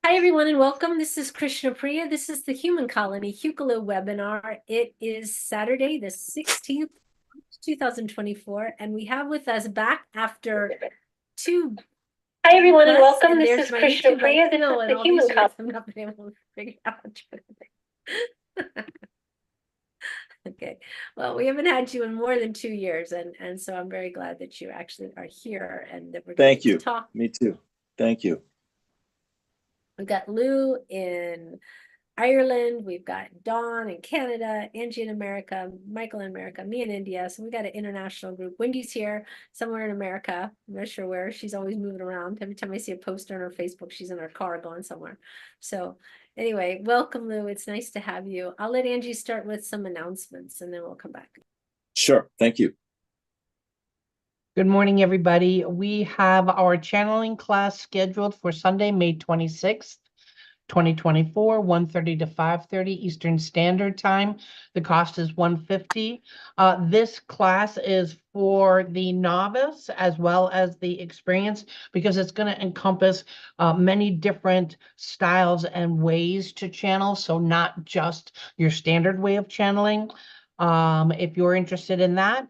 Hi, everyone, and welcome. This is Krishna Priya. This is the Human Colony Hucolo webinar. It is Saturday, the 16th, 2024, and we have with us back after two. Hi, everyone, and welcome. This is Krishna Priya. This is the Human Colony. I'm not been able to figure out. Okay, well, we haven't had you in more than 2 years, and so I'm very glad that you actually are here and that we're going to talk. Me too. Thank you. We've got Lou in Ireland, we've got Dawn in Canada, Angie in America, Michael in America, me in India. So we got an international group. Wendy's here somewhere in America. I'm not sure where. She's always moving around. Every time I see a post on her Facebook, she's in her car going somewhere. So anyway, welcome, Lou. It's nice to have you. I'll let Angie start with some announcements and then we'll come back. Sure. Thank you. Good morning, everybody. We have our channeling class scheduled for Sunday, May 26th, 2024, 1:30 to 5:30 Eastern Standard Time. The cost is $150. This class is for the novice as well as the experienced because it's going to encompass many different styles and ways to channel. So not just your standard way of channeling. If you're interested in that,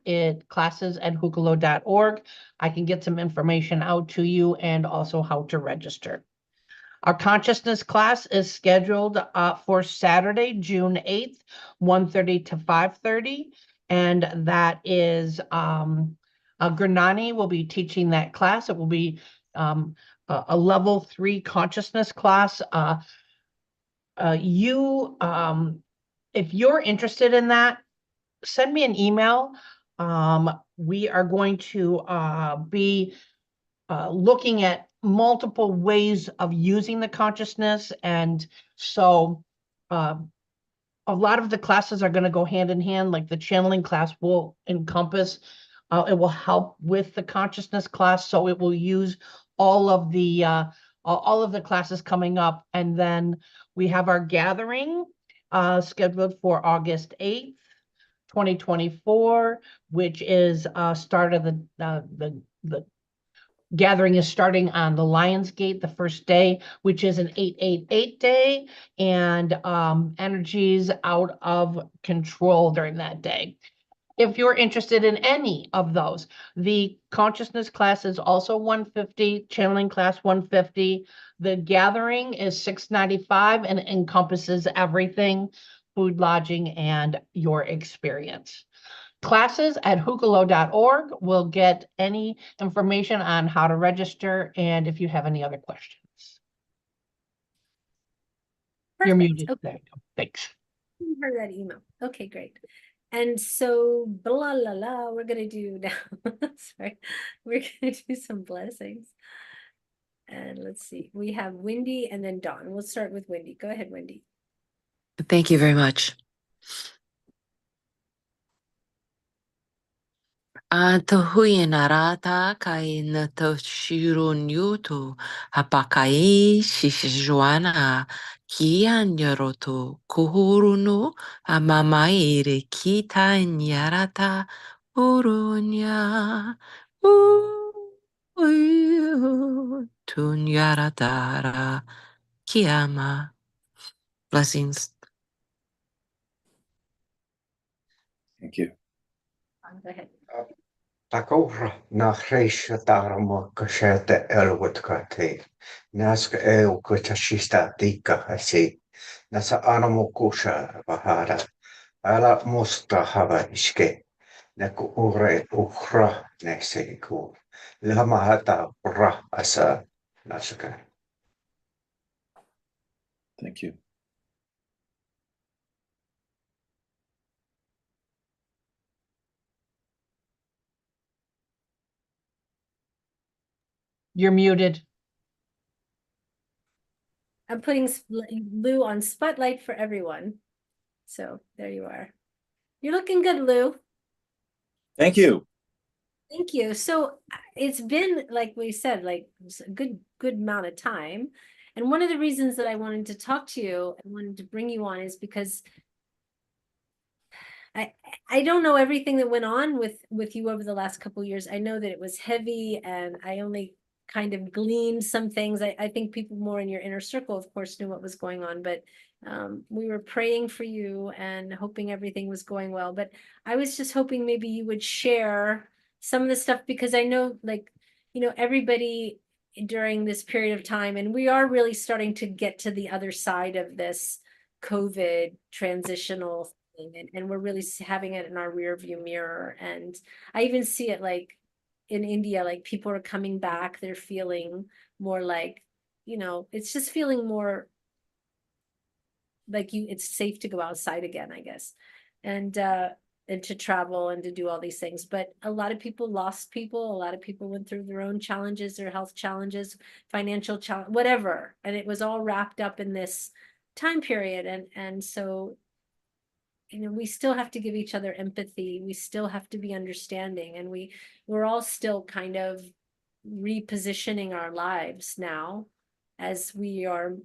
classes at hucolo.org. I can get some information out to you and also how to register. Our consciousness class is scheduled for Saturday, June 8th, 1:30 to 5:30. And that is Granani will be teaching that class. It will be a level 3 consciousness class. If you're interested in that, send me an email. We are going to be looking at multiple ways of using the consciousness. And so a lot of the classes are going to go hand in hand, like the channeling class will encompass, it will help with the consciousness class. So it will use all of the classes coming up. And then we have our gathering scheduled for August 8th. 2024, which is start of the gathering is starting on the Lions Gate the first day, which is an 888 day, and energies out of control during that day. If you're interested in any of those, the consciousness class is also $150, channeling class $150. The gathering is $695 and encompasses everything, food, lodging, and your experience. Classes at hucolo.org will get any information on how to register and if you have any other questions. Perfect. You're muted. Okay. There you go. Thanks. I heard that email. Okay, great. And so, blah, blah, blah, we're going to do now, sorry, we're going to do some blessings. And let's see, we have Wendy and then Dawn. We'll start with Wendy. Go ahead, Wendy. Thank you very much. Tahui narata kai na toshiro nyuto hapakai shishijuana kian yaroto kuhuru no amamaire kita nyarata urunya tunyaratara kiyama. Blessings. Thank you. Go ahead. Takora na reisha taramo kashete elwotkate. Naska eu kutashista dika hasi. Nasa anamo kusha bahara. Ala musta hava iske. Naku ure ukra neseku. Lama hata bra asa nasaka. Thank you. You're muted. I'm putting Lou on spotlight for everyone. So there you are. You're looking good, Lou. Thank you. Thank you. So it's been, like we said, like a good amount of time. And one of the reasons that I wanted to talk to you and wanted to bring you on is because I don't know everything that went on with you over the last couple of years. I know that it was heavy, and I only kind of gleaned some things. I think people more in your inner circle, of course, knew what was going on, but we were praying for you and hoping everything was going well. But I was just hoping maybe you would share some of the stuff, because I know, like, everybody during this period of time, and we are really starting to get to the other side of this COVID transitional thing, and we're really having it in our rear view mirror. And I even see it like in India, like people are coming back, they're feeling more like, it's just feeling more like it's safe to go outside again, I guess. And to travel and to do all these things. But a lot of people lost people. A lot of people went through their own challenges, their health challenges, financial challenge, whatever. And it was all wrapped up in this time period. And so, we still have to give each other empathy. We still have to be understanding. And we're all still kind of repositioning our lives now as we are,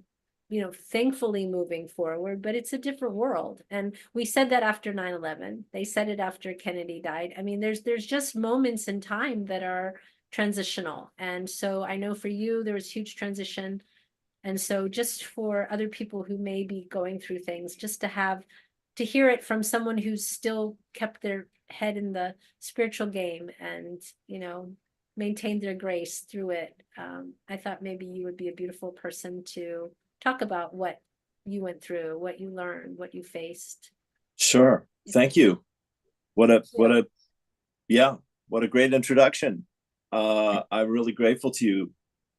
thankfully moving forward, but it's a different world. And we said that after 9/11, they said it after Kennedy died. I mean, there's just moments in time that are transitional. And so I know for you, there was huge transition. And so just for other people who may be going through things, just to hear it from someone who's still kept their head in the spiritual game and, maintained their grace through it. I thought maybe you would be a beautiful person to talk about what you went through, what you learned, what you faced. Sure. Thank you. What a great introduction. I'm really grateful to you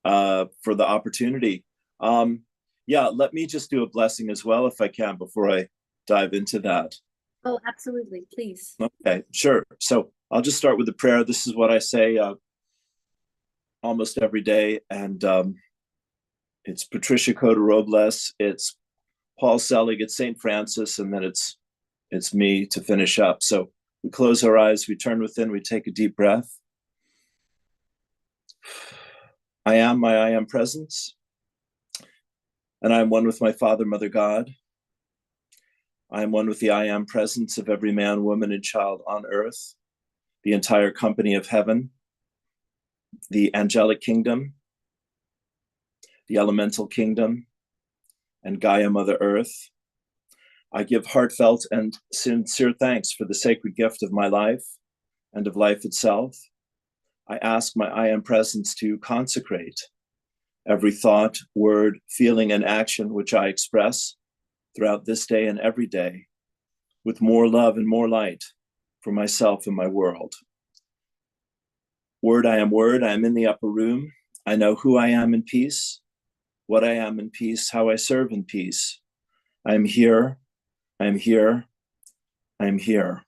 for the opportunity. Let me just do a blessing as well, if I can, before I dive into that. Oh, absolutely. Please. Okay, sure. So I'll just start with a prayer. This is what I say almost every day. And it's Patricia Coda Robles, it's Paul Selig, it's St. Francis, and then it's me to finish up. So we close our eyes, we turn within, we take a deep breath. I am my I am presence, and I am one with my Father, Mother God. I am one with the I am presence of every man, woman, and child on earth, the entire company of heaven, the angelic kingdom, the elemental kingdom, and Gaia, Mother Earth. I give heartfelt and sincere thanks for the sacred gift of my life and of life itself. I ask my I am presence to consecrate every thought, word, feeling, and action which I express throughout this day and every day with more love and more light for myself and my world. Word, I am in the upper room. I know who I am in peace, what I am in peace, how I serve in peace. I am here, I am here, I am here.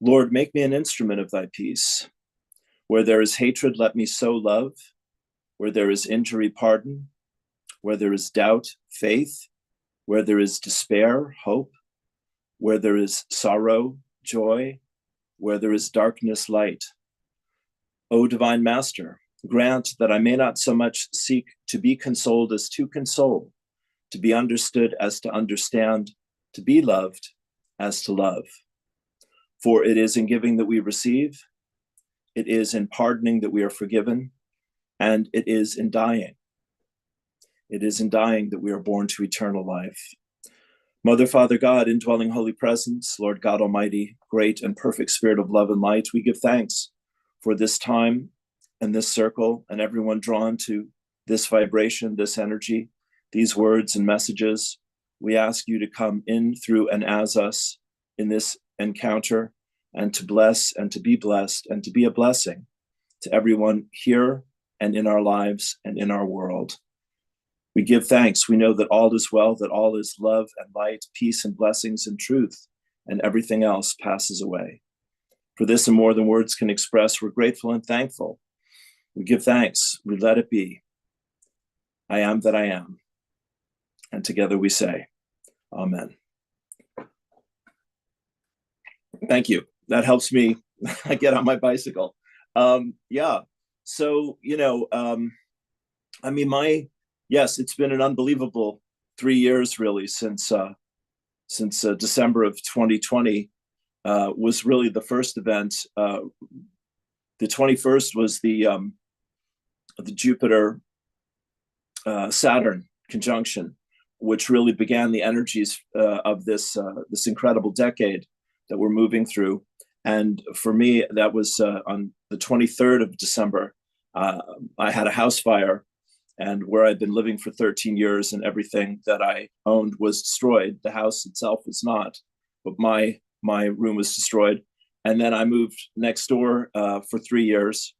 Lord, make me an instrument of thy peace. Where there is hatred, let me sow love. Where there is injury, pardon. Where there is doubt, faith. Where there is despair, hope. Where there is sorrow, joy. Where there is darkness, light. O divine Master, grant that I may not so much seek to be consoled as to console, to be understood as to understand, to be loved as to love. For it is in giving that we receive, it is in pardoning that we are forgiven, and it is in dying. It is in dying that we are born to eternal life. Mother, Father, God, indwelling Holy Presence, Lord God Almighty, great and perfect Spirit of love and light, we give thanks for this time and this circle and everyone drawn to this vibration, this energy, these words and messages. We ask you to come in, through, and as us in this encounter, and to bless and to be blessed and to be a blessing to everyone here and in our lives and in our world. We give thanks. We know that all is well, that all is love and light, peace and blessings and truth, and everything else passes away. For this and more than words can express, we're grateful and thankful. We give thanks. We let it be. I am that I am. And together we say, Amen. Thank you. That helps me get on my bicycle. So, yes, it's been an unbelievable 3 years really since December of 2020 was really the first event. The 21st was the the Jupiter Saturn conjunction, which really began the energies of this incredible decade that we're moving through. And for me, that was on the 23rd of December. I had a house fire, and where I'd been living for 13 years, and everything that I owned was destroyed. The house itself was not, but my room was destroyed. And then I moved next door for 3 years.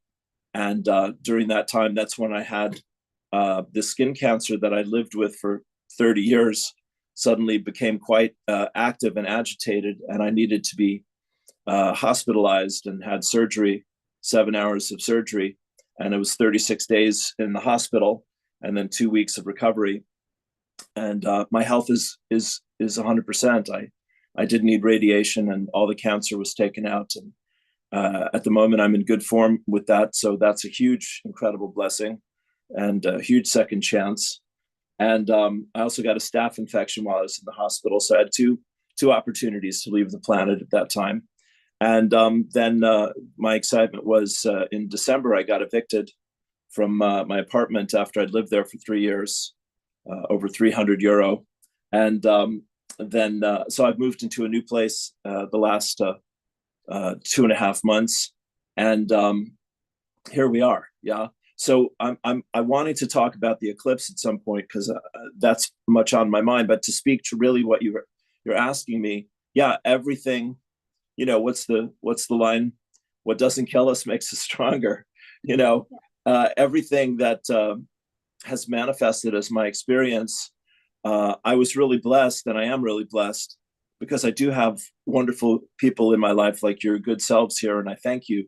And during that time, that's when I had the skin cancer that I lived with for 30 years suddenly became quite active and agitated, and I needed to be hospitalized and had surgery, 7 hours of surgery, and it was 36 days in the hospital and then 2 weeks of recovery. And my health is 100%. I didn't need radiation, and all the cancer was taken out. And at the moment, I'm in good form with that. So that's a huge, incredible blessing and a huge second chance. And I also got a staph infection while I was in the hospital. So I had two opportunities to leave the planet at that time. And then my excitement was in December, I got evicted from my apartment after I'd lived there for 3 years, over 300 euro. And then, so I've moved into a new place the last 2.5 months. And here we are. Yeah. So I wanted to talk about the eclipse at some point because that's much on my mind. But to speak to really what you're asking me, yeah, everything. You know, what's the line? What doesn't kill us makes us stronger. You know, everything that has manifested as my experience. I was really blessed, and I am really blessed because I do have wonderful people in my life, like your good selves here, and I thank you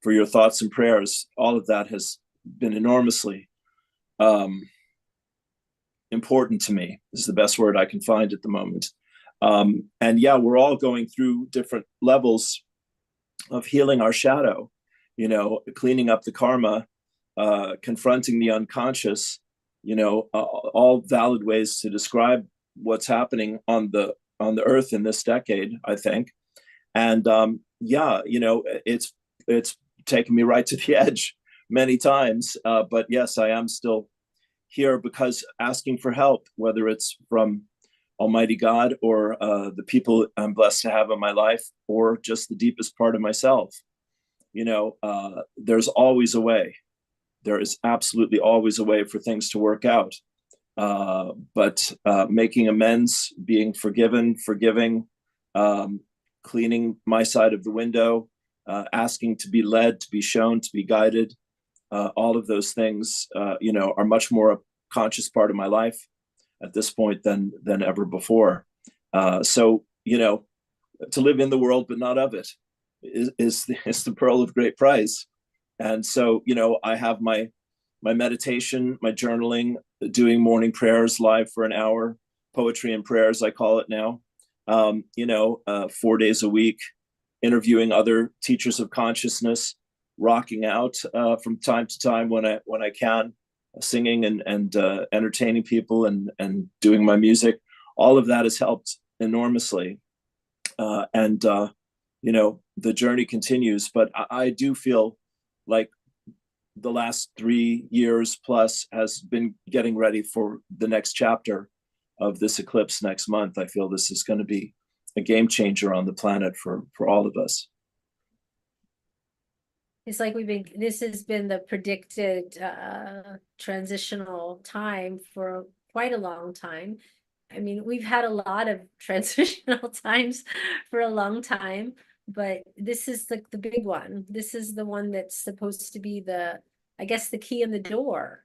for your thoughts and prayers. All of that has been enormously important to me. Is the best word I can find at the moment. And yeah, we're all going through different levels of healing our shadow, you know, cleaning up the karma, confronting the unconscious, you know, all valid ways to describe what's happening on the earth in this decade, I think. And yeah, you know, it's taken me right to the edge many times. But yes, I am still here because asking for help, whether it's from Almighty God or the people I'm blessed to have in my life, or just the deepest part of myself. You know, there's always a way. There is absolutely always a way for things to work out. But making amends, being forgiven, forgiving, cleaning my side of the window, asking to be led, to be shown, to be guided, all of those things, you know, are much more a conscious part of my life at this point than ever before. So, you know, to live in the world but not of it is the pearl of great price. And so, you know, I have my meditation, my journaling, doing morning prayers live for an hour, poetry and prayers, I call it now. You know, 4 days a week, interviewing other teachers of consciousness, rocking out from time to time when I can, singing and entertaining people and doing my music. All of that has helped enormously. And you know, the journey continues, but I do feel like the last 3 years plus has been getting ready for the next chapter of this eclipse next month. I feel this is going to be a game changer on the planet for all of us. It's like this has been the predicted transitional time for quite a long time. I mean, we've had a lot of transitional times for a long time, but this is the big one. This is the one that's supposed to be I guess, the key in the door.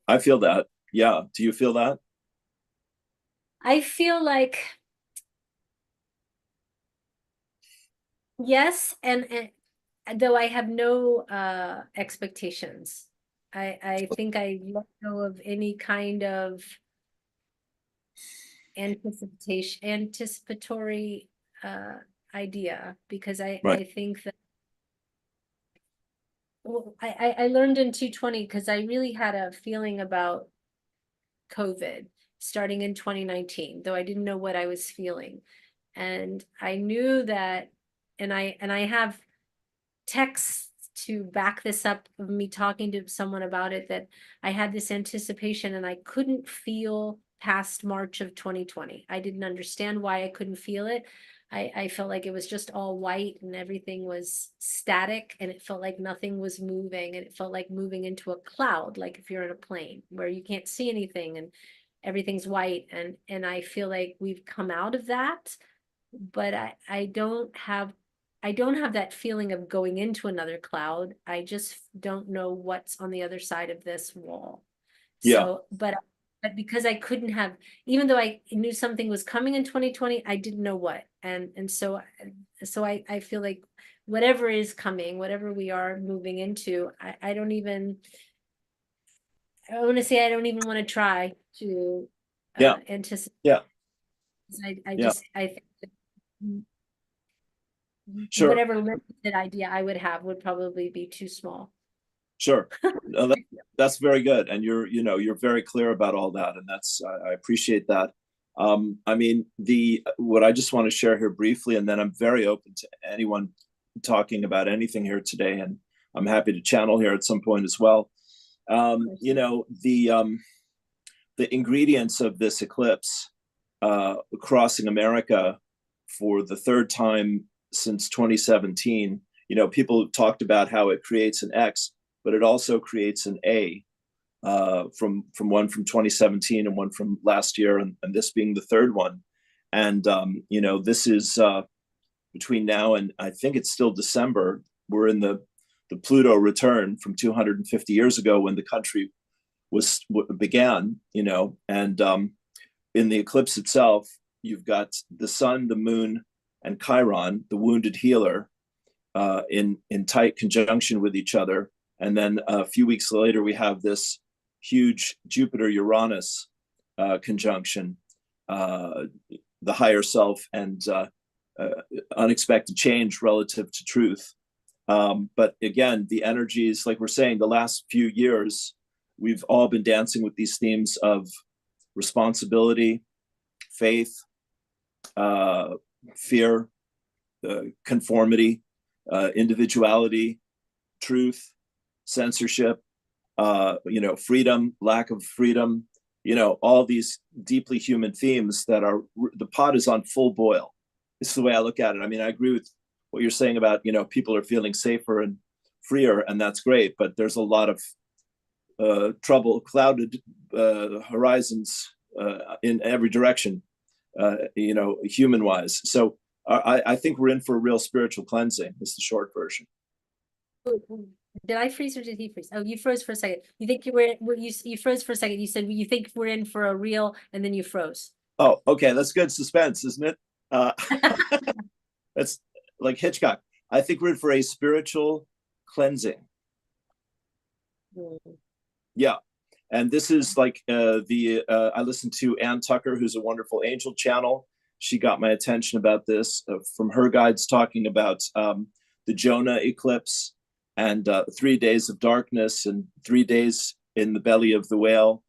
I feel that. Yeah. Do you feel that? I feel like, yes, and though I have no expectations. I think I let go of any kind of anticipatory idea, because Right. I think that, well, I learned in 220 because I really had a feeling about COVID starting in 2019, though I didn't know what I was feeling. And I knew that, and I have texts to back this up of me talking to someone about it, that I had this anticipation and I couldn't feel past March of 2020. I didn't understand why I couldn't feel it. I felt like it was just all white and everything was static, and it felt like nothing was moving, and it felt like moving into a cloud, like if you're in a plane where you can't see anything and everything's white. And I feel like we've come out of that, but I don't have that feeling of going into another cloud. I just don't know what's on the other side of this wall. Yeah. So, but because I couldn't have, even though I knew something was coming in 2020, I didn't know what. And so I feel like whatever is coming, whatever we are moving into, I don't even, I want to say I don't even want to try to Yeah. anticipate. Yeah. I Yeah. just, I think that Sure. whatever limited idea I would have would probably be too small. Sure. No, that's very good. And you're very clear about all that. And I appreciate that. I mean, what I just want to share here briefly, and then I'm very open to anyone talking about anything here today. And I'm happy to channel here at some point as well. The ingredients of this eclipse crossing America for the third time since 2017, people have talked about how it creates an X, but it also creates an A, from one from 2017 and one from last year, and this being the third one. And this is between now and I think it's still December. We're in the Pluto return from 250 years ago when the country began. And in the eclipse itself, you've got the sun, the moon, and Chiron, the wounded healer, in tight conjunction with each other. And then a few weeks later, we have this huge Jupiter-Uranus conjunction, the higher self and unexpected change relative to truth. But again, the energies, like we're saying, the last few years, we've all been dancing with these themes of responsibility, faith, fear, conformity, individuality, truth, censorship, freedom, lack of freedom, all these deeply human themes that the pot is on full boil. It's the way I look at it. I mean, I agree with what you're saying about, people are feeling safer and freer, and that's great, but there's a lot of trouble, clouded horizons in every direction, human wise. So I think we're in for a real spiritual cleansing, is the short version. Did I freeze or did he freeze? Oh, you froze for a second. You think you froze for a second. You said you think we're in for a real, and then you froze. Oh, okay. That's good suspense, isn't it? That's like Hitchcock. I think we're in for a spiritual cleansing. Yeah. And this is like I listened to Ann Tucker, who's a wonderful angel channel. She got my attention about this from her guides talking about the Jonah eclipse and 3 days of darkness and 3 days in the belly of the whale,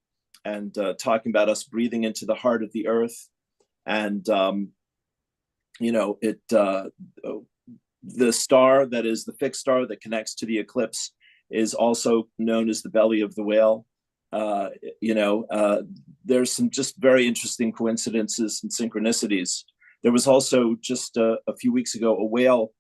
and talking about us breathing into the heart of the earth. And, the star that is the fixed star that connects to the eclipse is also known as the belly of the whale. There's some just very interesting coincidences and synchronicities. There was also just a few weeks ago a whale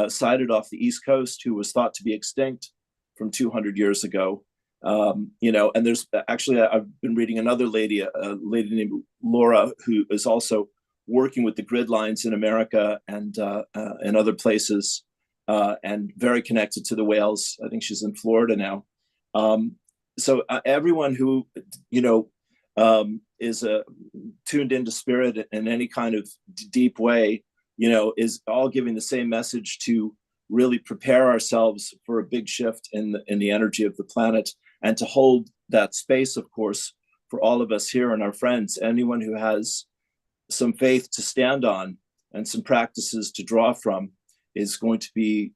sighted off the East Coast who was thought to be extinct from 200 years ago. And there's actually, I've been reading another lady, a lady named Laura, who is also working with the grid lines in America and other places, and very connected to the whales. I think she's in Florida now. So everyone who, is tuned into spirit in any kind of deep way, is all giving the same message to really prepare ourselves for a big shift in the energy of the planet, and to hold that space, of course, for all of us here and our friends. Anyone who has some faith to stand on and some practices to draw from is going to be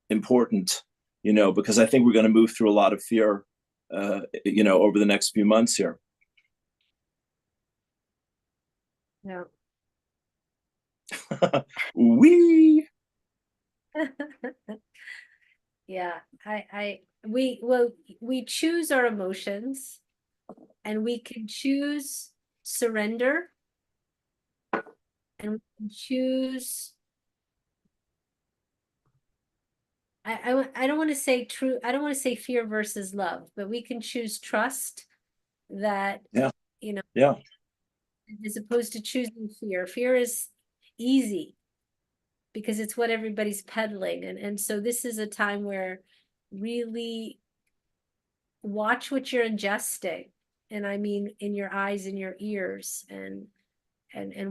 important, because I think we're going to move through a lot of fear, over the next few months here. Yeah. Wee. Yeah, we choose our emotions, and we can choose surrender, and we can choose. I don't want to say true. I don't want to say fear versus love, but we can choose trust that, Yeah. you know, Yeah. as opposed to choosing fear. Fear is easy because it's what everybody's peddling, and so this is a time where really watch what you're ingesting, and I mean in your eyes and your ears, and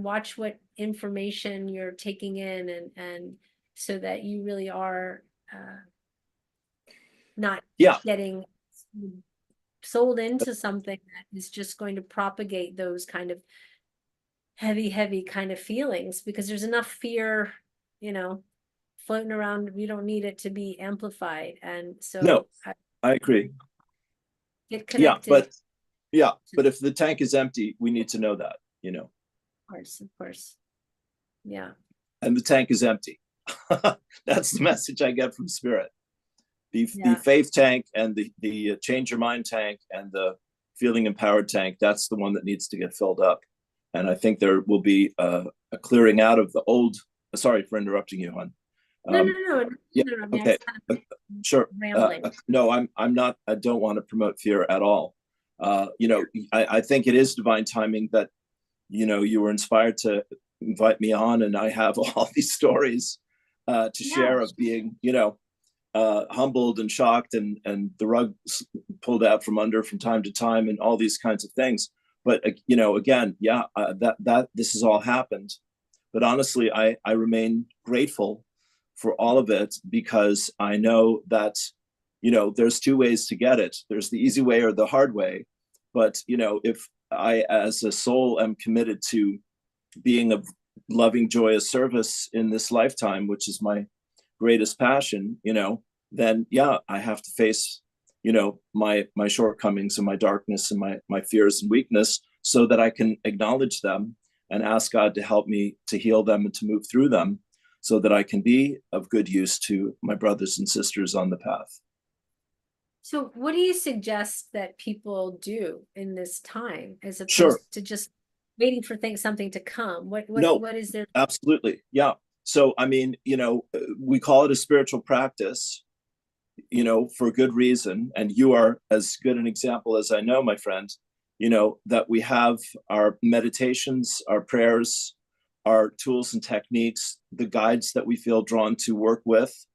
watch what information you're taking in, and so that you really are not Yeah. getting sold into something that is just going to propagate those kind of heavy kind of feelings, because there's enough fear, you know, floating around. We don't need it to be amplified. And so No, I agree. get Yeah, connected. but if the tank is empty, we need to know that, you know. Of course. Yeah. And the tank is empty. That's the message I get from Spirit. The Yeah. faith tank and the change your mind tank and the feeling empowered tank, that's the one that needs to get filled up. And I think there will be a clearing out of the old. Sorry for interrupting you, hon. No. Yeah. Okay. Sure. Rambling. No, I'm not. I don't want to promote fear at all. You know, I think it is divine timing that, you know, you were inspired to invite me on, and I have all these stories to share of being, you know, humbled and shocked, and the rug pulled out from under from time to time, and all these kinds of things. But you know, again, yeah, that this has all happened. But honestly, I remain grateful for all of it, because I know that, you know, there's two ways to get it. There's the easy way or the hard way. But you know, if I, as a soul, am committed to being of loving, joyous service in this lifetime, which is my greatest passion, you know, then yeah, I have to face, you know, my shortcomings and my darkness and my fears and weakness, so that I can acknowledge them and ask God to help me to heal them and to move through them, so that I can be of good use to my brothers and sisters on the path. So what do you suggest that people do in this time, as Sure. opposed to just waiting for something to come? No, what is there? absolutely. Yeah. So, I mean, you know, we call it a spiritual practice, you know, for good reason. And you are as good an example as I know, my friend, you know, that we have our meditations, our prayers, our tools and techniques, the guides that we feel drawn to work with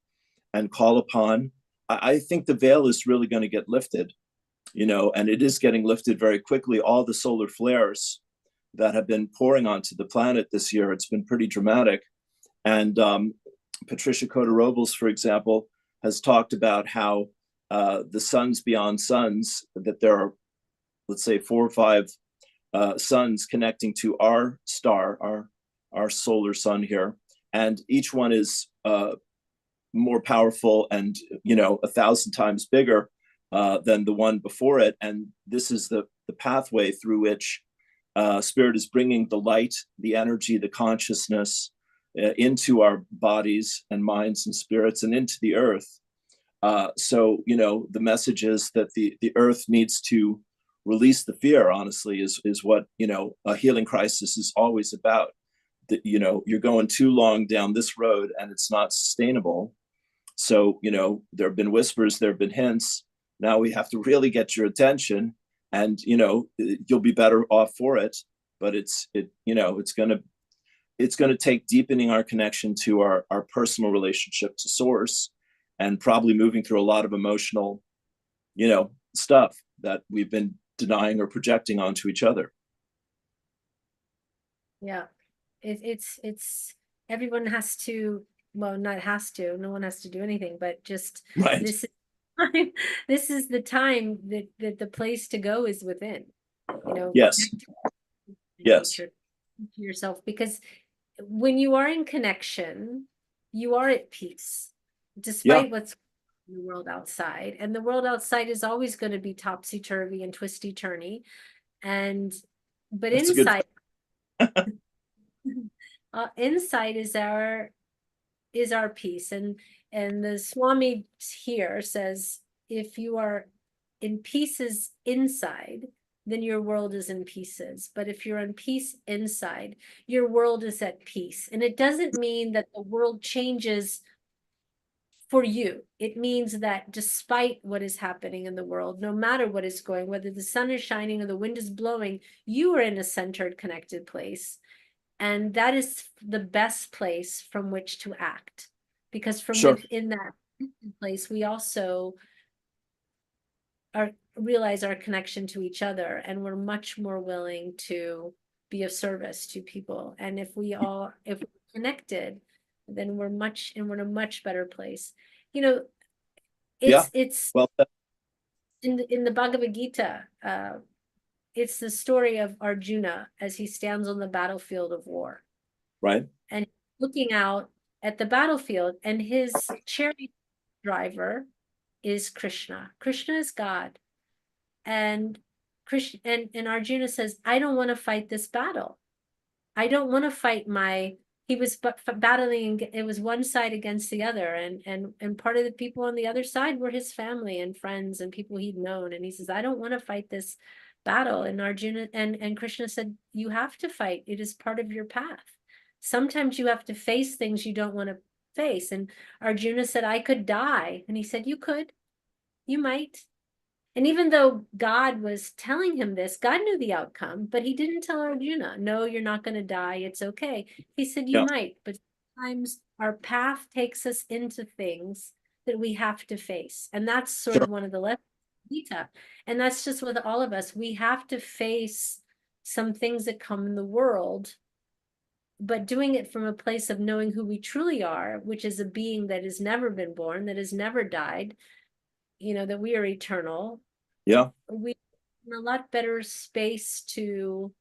and call upon. I think the veil is really going to get lifted, you know, and it is getting lifted very quickly. All the solar flares that have been pouring onto the planet this year, it's been pretty dramatic. And Patricia Cota Robles, for example, has talked about how the suns beyond suns, that there are, let's say, 4 or 5 suns connecting to our star, our solar sun here, and each one is more powerful and, you know, 1,000 times bigger than the one before it. And this is the pathway through which Spirit is bringing the light, the energy, the consciousness into our bodies and minds and spirits and into the earth. So, you know, the message is that the earth needs to release the fear, honestly, is what, you know, a healing crisis is always about. That, you know, you're going too long down this road and it's not sustainable. So, you know, there have been whispers, there have been hints. Now we have to really get your attention, and, you know, you'll be better off for it. But you know, it's going to take deepening our connection to our personal relationship to source, and probably moving through a lot of emotional, you know, stuff that we've been denying or projecting onto each other. Yeah, it's everyone has to, well, not has to, no one has to do anything, but just Right. this is time, this is the time that the place to go is within, you know. Yes. Yes. To yourself, because when you are in connection, you are at peace, despite what's in the world outside. And the world outside is always going to be topsy-turvy and twisty-turny. But That's inside, inside is our peace. And And the Swami here says, if you are in pieces inside, then your world is in pieces. But if you're in peace inside, your world is at peace. And it doesn't mean that the world changes for you. It means that despite what is happening in the world, no matter what is going, whether the sun is shining or the wind is blowing, you are in a centered, connected place. And that is the best place from which to act. Because from Sure. within that place, we also realize our connection to each other, and we're much more willing to be of service to people. And if we're connected, then we're in a much better place. You know, it's Well, in the Bhagavad Gita, it's the story of Arjuna as he stands on the battlefield of war. right. And looking out at the battlefield, and his chariot driver is Krishna. Krishna is God. And Krishna and Arjuna says, I don't want to fight this battle. I don't want to fight he was battling, it was one side against the other. And part of the people on the other side were his family and friends and people he'd known. And he says, I don't want to fight this battle. And Arjuna and Krishna said, you have to fight. It is part of your path. Sometimes you have to face things you don't want to face. And Arjuna said, I could die. And he said, you could, you might. And even though God was telling him this, God knew the outcome, but he didn't tell Arjuna, no, you're not going to die. It's okay. He said, you Yeah. might, but sometimes our path takes us into things that we have to face. And that's sort Sure. of one of the lessons of Gita. And that's just with all of us. We have to face some things that come in the world, but doing it from a place of knowing who we truly are, which is a being that has never been born, that has never died, that we are eternal. Yeah. We're in a lot better space to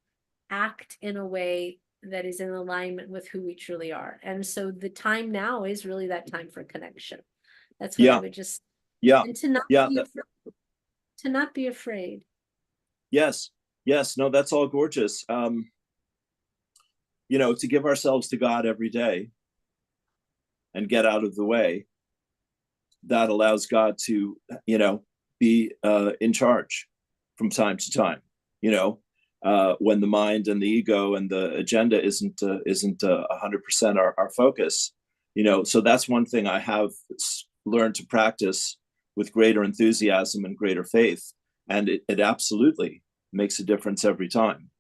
act in a way that is in alignment with who we truly are. And so the time now is really that time for connection. That's what I would just, and to not be afraid. Yes. No, that's all gorgeous. To give ourselves to God every day and get out of the way, that allows God to, be in charge from time to time. When the mind and the ego and the agenda isn't 100% our focus. So that's one thing I have learned to practice with greater enthusiasm and greater faith, and it absolutely makes a difference every time.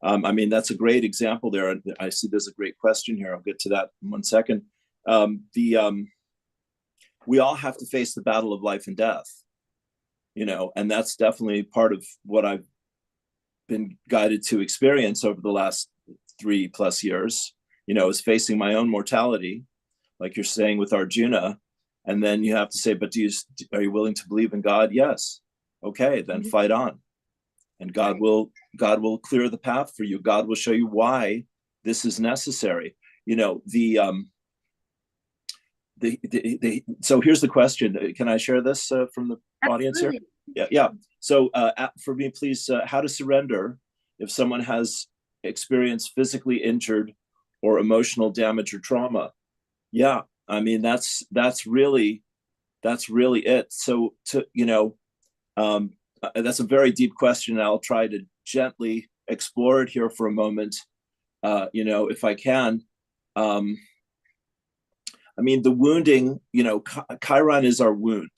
That's a great example there. I see there's a great question here. I'll get to that in 1 second. We all have to face the battle of life and death, and that's definitely part of what I've been guided to experience over the last 3+ years, is facing my own mortality, like you're saying with Arjuna. And then you have to say, but are you willing to believe in God? Yes. Okay, then fight on. And God will clear the path for you. God will show you why this is necessary. So here's the question. Can I share this from the audience here? Yeah. So for me, please, how to surrender if someone has experienced physically injured or emotional damage or trauma. Yeah, that's really it. So that's a very deep question. I'll try to gently explore it here for a moment, if I can. The wounding, Chiron is our wound.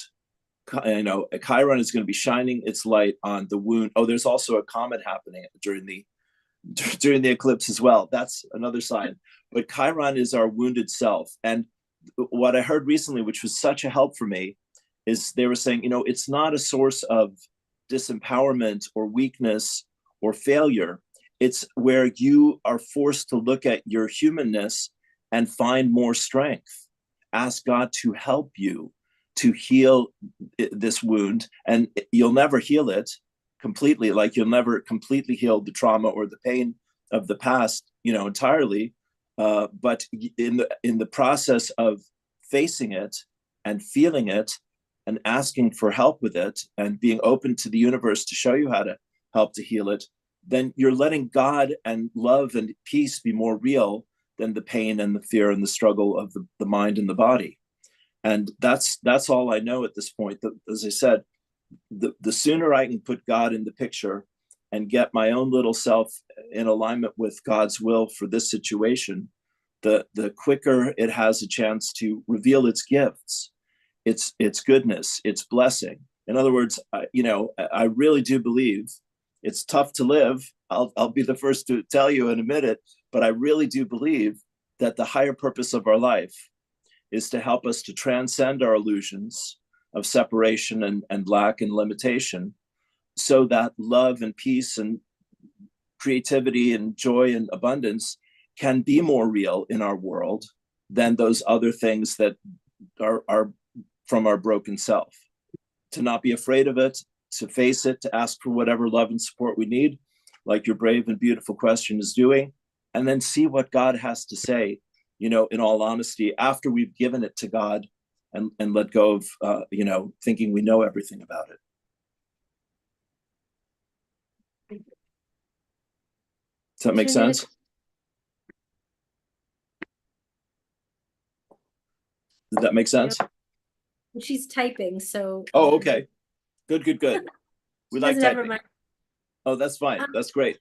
Chiron is going to be shining its light on the wound. Oh, there's also a comet happening during the eclipse as well. That's another sign. But Chiron is our wounded self. And what I heard recently, which was such a help for me, is they were saying, it's not a source of disempowerment or weakness or failure. It's where you are forced to look at your humanness and find more strength. Ask God to help you to heal this wound, and you'll never heal it completely. Like you'll never completely heal the trauma or the pain of the past, entirely. But in the process of facing it and feeling it and asking for help with it and being open to the universe to show you how to help to heal it, then you're letting God and love and peace be more real than the pain and the fear and the struggle of the mind and the body. And that's all I know at this point. As I said, the sooner I can put God in the picture and get my own little self in alignment with God's will for this situation, the quicker it has a chance to reveal its gifts, its goodness, its blessing. In other words, I really do believe it's tough to live. I'll be the first to tell you and admit it, but I really do believe that the higher purpose of our life is to help us to transcend our illusions of separation and lack and limitation, so that love and peace and creativity and joy and abundance can be more real in our world than those other things that are from our broken self. To not be afraid of it, to face it, to ask for whatever love and support we need, like your brave and beautiful question is doing, and then see what God has to say, in all honesty, after we've given it to God and let go of, thinking we know everything about it. Does that make sense? Did that make sense? She's typing, so. Oh, okay. Good. We like typing. Oh, that's fine. That's great.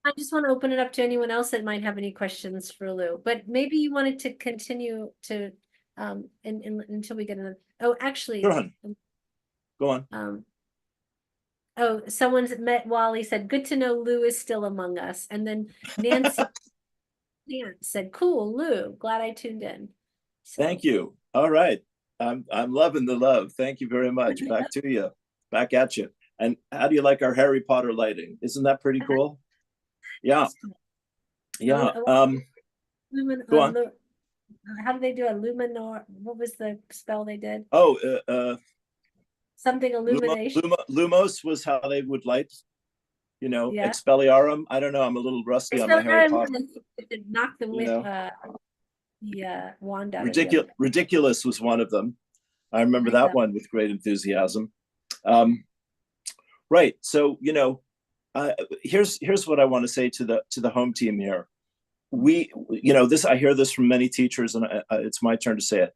I just want to open it up to anyone else that might have any questions for Lou, but maybe you wanted to continue to, until we get another. Oh, actually. Go on. Go on. Oh, someone's met Wally said, good to know Lou is still among us. And then Nancy said, cool, Lou, glad I tuned in. So. Thank you. All right. I'm loving the love. Thank you very much. Back to you. Back at you. And how do you like our Harry Potter lighting? Isn't that pretty cool? Yeah. Yeah. Go on. How do they do a luminor? What was the spell they did? Oh, something illumination. Lumos was how they would light, Expelliarm. I don't know. I'm a little rusty on my Harry Potter. Knock them with the wand out. Ridiculous was one of them. I remember that one with great enthusiasm. Right. So, here's what I want to say to the home team here. I hear this from many teachers, and it's my turn to say it.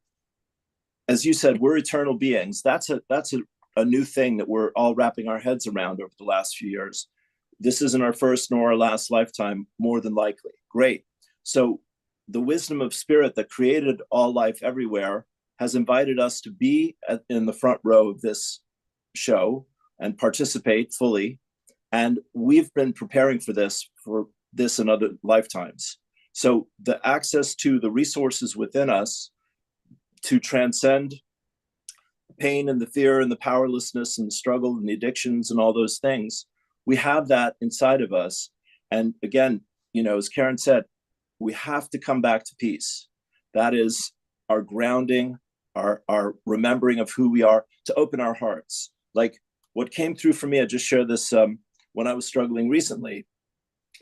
As you said, we're eternal beings. That's a new thing that we're all wrapping our heads around over the last few years. This isn't our first nor our last lifetime, more than likely. Great. So the wisdom of spirit that created all life everywhere has invited us to be in the front row of this show and participate fully. And we've been preparing for this and other lifetimes. So the access to the resources within us to transcend pain and the fear and the powerlessness and the struggle and the addictions and all those things, we have that inside of us. And again, as Karen said, we have to come back to peace. That is our grounding, our remembering of who we are, to open our hearts. Like what came through for me, I just shared this when I was struggling recently,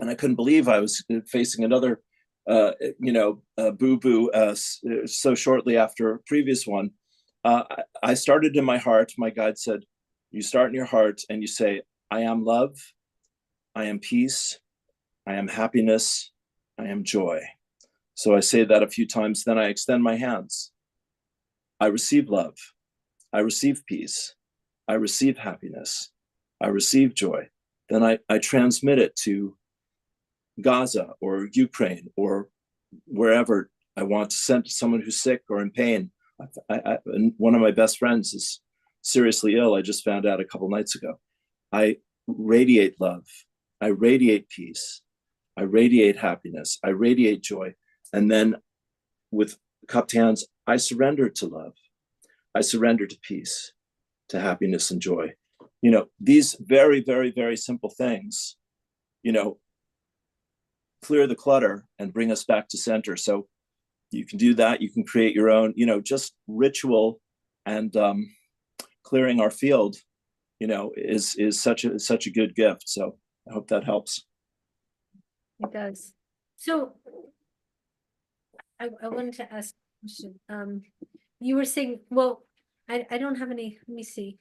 and I couldn't believe I was facing another boo-boo so shortly after a previous one. I started in my heart. My guide said, you start in your heart and you say, I am love, I am peace, I am happiness, I am joy. So I say that a few times, then I extend my hands. I receive love, I receive peace, I receive happiness, I receive joy. Then I transmit it to Gaza or Ukraine or wherever I want to send to someone who's sick or in pain. And one of my best friends is seriously ill. I just found out a couple nights ago. I radiate love. I radiate peace. I radiate happiness. I radiate joy. And then with cupped hands, I surrender to love. I surrender to peace, to happiness and joy. These very, very, very simple things, clear the clutter and bring us back to center. So you can do that. You can create your own, just ritual and clearing our field, is such a good gift. So I hope that helps. It does. So I wanted to ask a question. You were saying, well, I don't have any, let me see.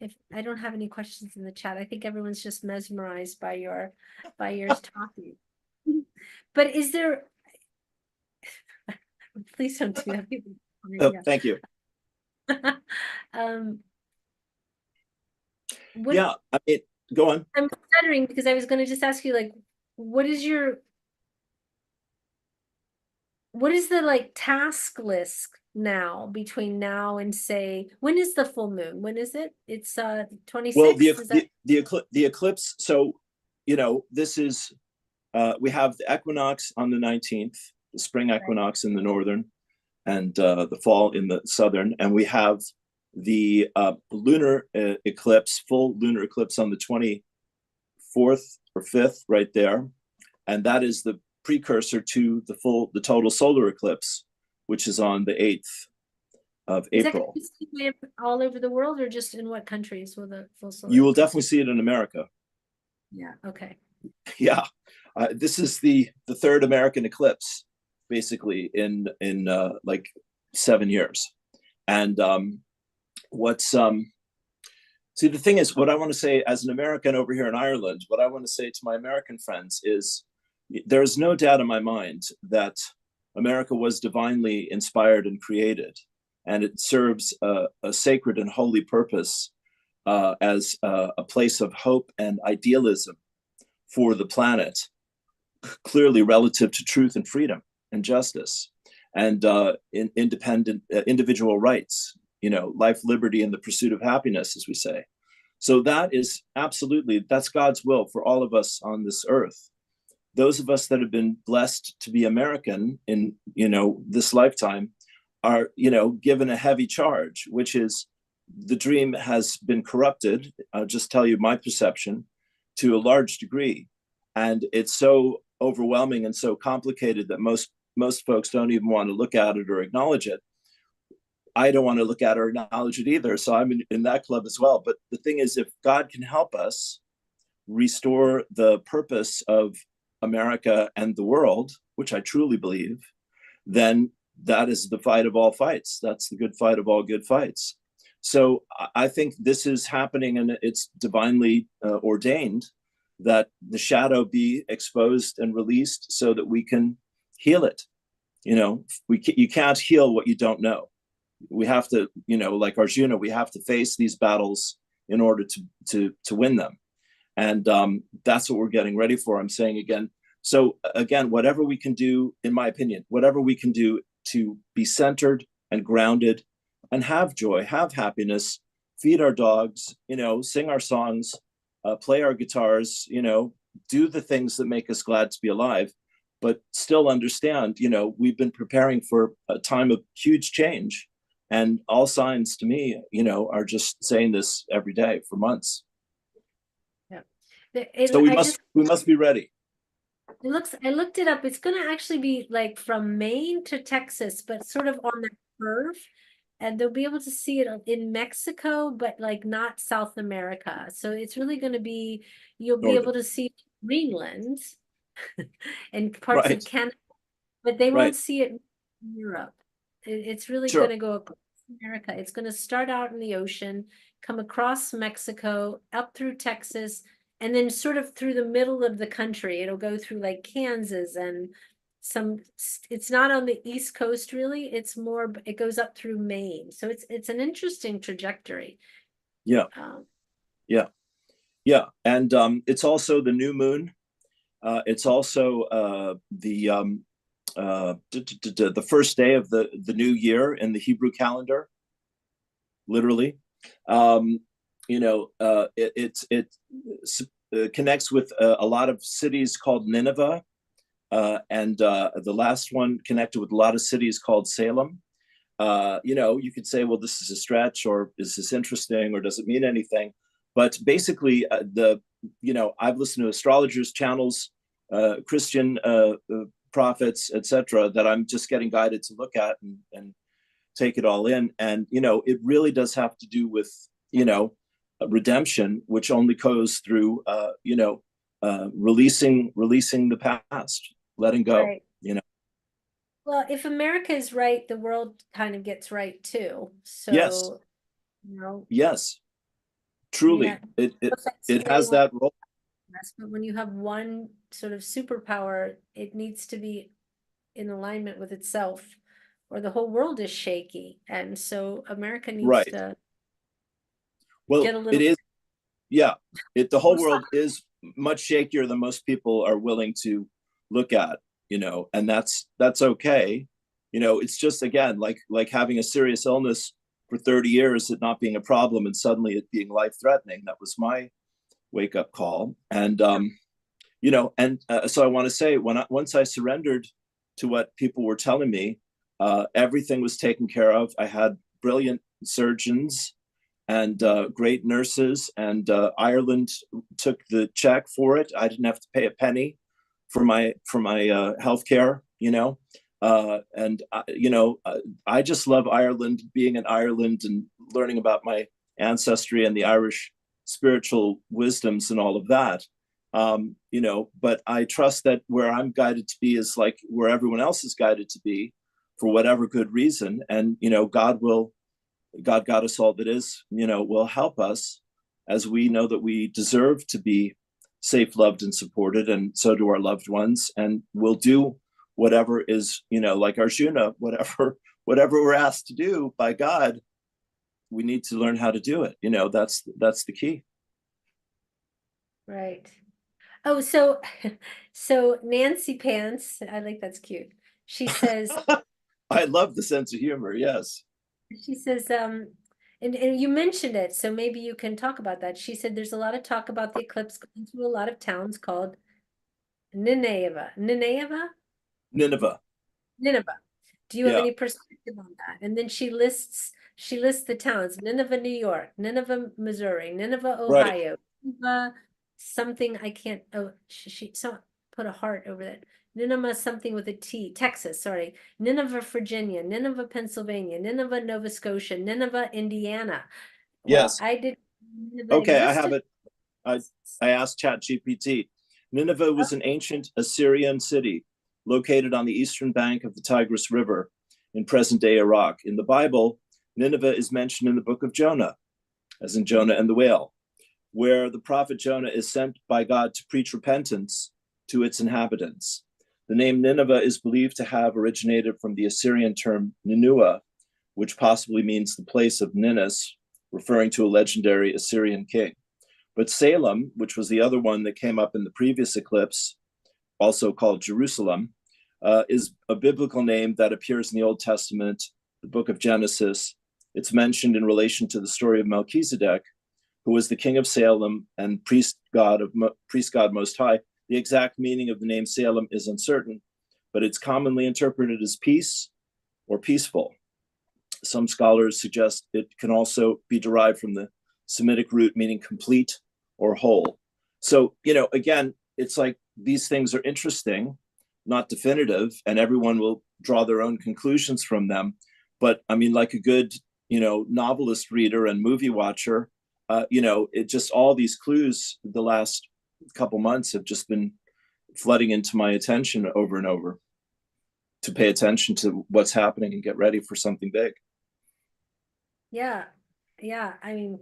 If I don't have any questions in the chat, I think everyone's just mesmerized by yours talking. But is there, please don't do that. Oh, thank you. Um, what Yeah, I mean, go on. I'm stuttering because I was going to just ask you, like, what is the like task list now between now and say, when is the full moon? When is it? It's Well, 26th, is that? the eclipse. So, this is we have the equinox on the 19th, the spring equinox in the northern, and the fall in the southern, and we have the lunar eclipse, full lunar eclipse on the 24th or 5th, right there, and that is the precursor to the total solar eclipse, which is on the 8th of Is that gonna April. be seen all over the world, or just in what countries will the full solar You will eclipse? definitely see it in America. Yeah, okay. Yeah, this is the third American eclipse, basically in like 7 years. And what's see, the thing is, what I want to say as an American over here in Ireland, what I want to say to my American friends is, there is no doubt in my mind that America was divinely inspired and created, and it serves a sacred and holy purpose as a place of hope and idealism for the planet, clearly relative to truth and freedom and justice and independent individual rights, life, liberty, and the pursuit of happiness, as we say. So that is absolutely, that's God's will for all of us on this earth. Those of us that have been blessed to be American in, this lifetime are, given a heavy charge, which is the dream has been corrupted. I'll just tell you my perception to a large degree. And it's so overwhelming and so complicated that most folks don't even want to look at it or acknowledge it. I don't want to look at or acknowledge it either. So I'm in that club as well. But the thing is, if God can help us restore the purpose of America and the world, which I truly believe, then that is the fight of all fights. That's the good fight of all good fights. So I think this is happening, and it's divinely ordained that the shadow be exposed and released so that we can heal it. You can't heal what you don't know. We have to, like Arjuna, we have to face these battles in order to win them. And that's what we're getting ready for. I'm saying again. So again, whatever we can do, in my opinion, whatever we can do to be centered and grounded and have joy, have happiness, feed our dogs, sing our songs, play our guitars, do the things that make us glad to be alive, but still understand, we've been preparing for a time of huge change. And all signs to me, are just saying this every day for months. Yeah. So we must be ready. I looked it up. It's going to actually be like from Maine to Texas, but sort of on the curve. And they'll be able to see it in Mexico, but like not South America. So it's really going to be, you'll be able to see Greenland and parts of Right. Canada, but they Right. won't see it in Europe. It's really Sure. going to go across America. It's going to start out in the ocean, come across Mexico, up through Texas, and then sort of through the middle of the country. It'll go through like Kansas and it's not on the East Coast really. It's more, it goes up through Maine. So it's an interesting trajectory. Yeah. Yeah. And it's also the new moon. It's also the first day of the new year in the Hebrew calendar, literally. It connects with a lot of cities called Nineveh, and the last one connected with a lot of cities called Salem. You could say, well, this is a stretch, or is this interesting, or does it mean anything? But basically, I've listened to astrologers' channels, Christian prophets, etc., that I'm just getting guided to look at and take it all in. And it really does have to do with redemption, which only goes through releasing the past, letting go. Right. Well, if America is right, the world kind of gets right too. So yes, yes, truly, it has that role. But when you have one sort of superpower, it needs to be in alignment with itself or the whole world is shaky. And so America needs Right. to Well, get a it little is. Yeah, the whole more world soft. is much shakier than most people are willing to look at, and that's okay. It's just, again, like having a serious illness for 30 years, it not being a problem, and suddenly it being life threatening. That was my wake up call. And so I want to say, once I surrendered to what people were telling me, everything was taken care of. I had brilliant surgeons and great nurses, and Ireland took the check for it. I didn't have to pay a penny for my health care, I just love Ireland, being in Ireland and learning about my ancestry and the Irish spiritual wisdoms and all of that. But I trust that where I'm guided to be is like where everyone else is guided to be, for whatever good reason. And God got us all that is, will help us, as we know that we deserve to be safe, loved, and supported, and so do our loved ones. And we'll do whatever is, like Arjuna, whatever we're asked to do by God, we need to learn how to do it. That's the key. Right. Oh, so so Nancy Pants, I like that's cute. She says, I love the sense of humor. Yes. and you mentioned it, so maybe you can talk about that. She said there's a lot of talk about the eclipse going through a lot of towns called Nineveh. Nineveh? Nineveh. Nineveh. Do you have Yeah. any perspective on that? And then she lists the towns: Nineveh, New York; Nineveh, Missouri; Nineveh, Right. Ohio; Nineveh, something I can't. Oh, she so put a heart over that. Nineveh, something with a T. Texas, sorry. Nineveh, Virginia; Nineveh, Pennsylvania; Nineveh, Nova Scotia; Nineveh, Indiana. Well, Yes. I did. Nineveh Okay, I have existed. it. I asked ChatGPT. Nineveh was an ancient Assyrian city located on the eastern bank of the Tigris River in present-day Iraq. In the Bible, Nineveh is mentioned in the book of Jonah, as in Jonah and the whale, where the prophet Jonah is sent by God to preach repentance to its inhabitants. The name Nineveh is believed to have originated from the Assyrian term Ninua, which possibly means the place of Ninus, referring to a legendary Assyrian king. But Salem, which was the other one that came up in the previous eclipse, also called Jerusalem, is a biblical name that appears in the Old Testament, the book of Genesis. It's mentioned in relation to the story of Melchizedek, who was the king of Salem and priest God Most High. The exact meaning of the name Salem is uncertain, but it's commonly interpreted as peace or peaceful. Some scholars suggest it can also be derived from the Semitic root meaning complete or whole. So, again, it's like these things are interesting, not definitive, and everyone will draw their own conclusions from them. But I mean, like a good, novelist reader and movie watcher, it just, all these clues the last couple months have just been flooding into my attention over and over, to pay attention to what's happening and get ready for something big. Yeah, yeah. I mean,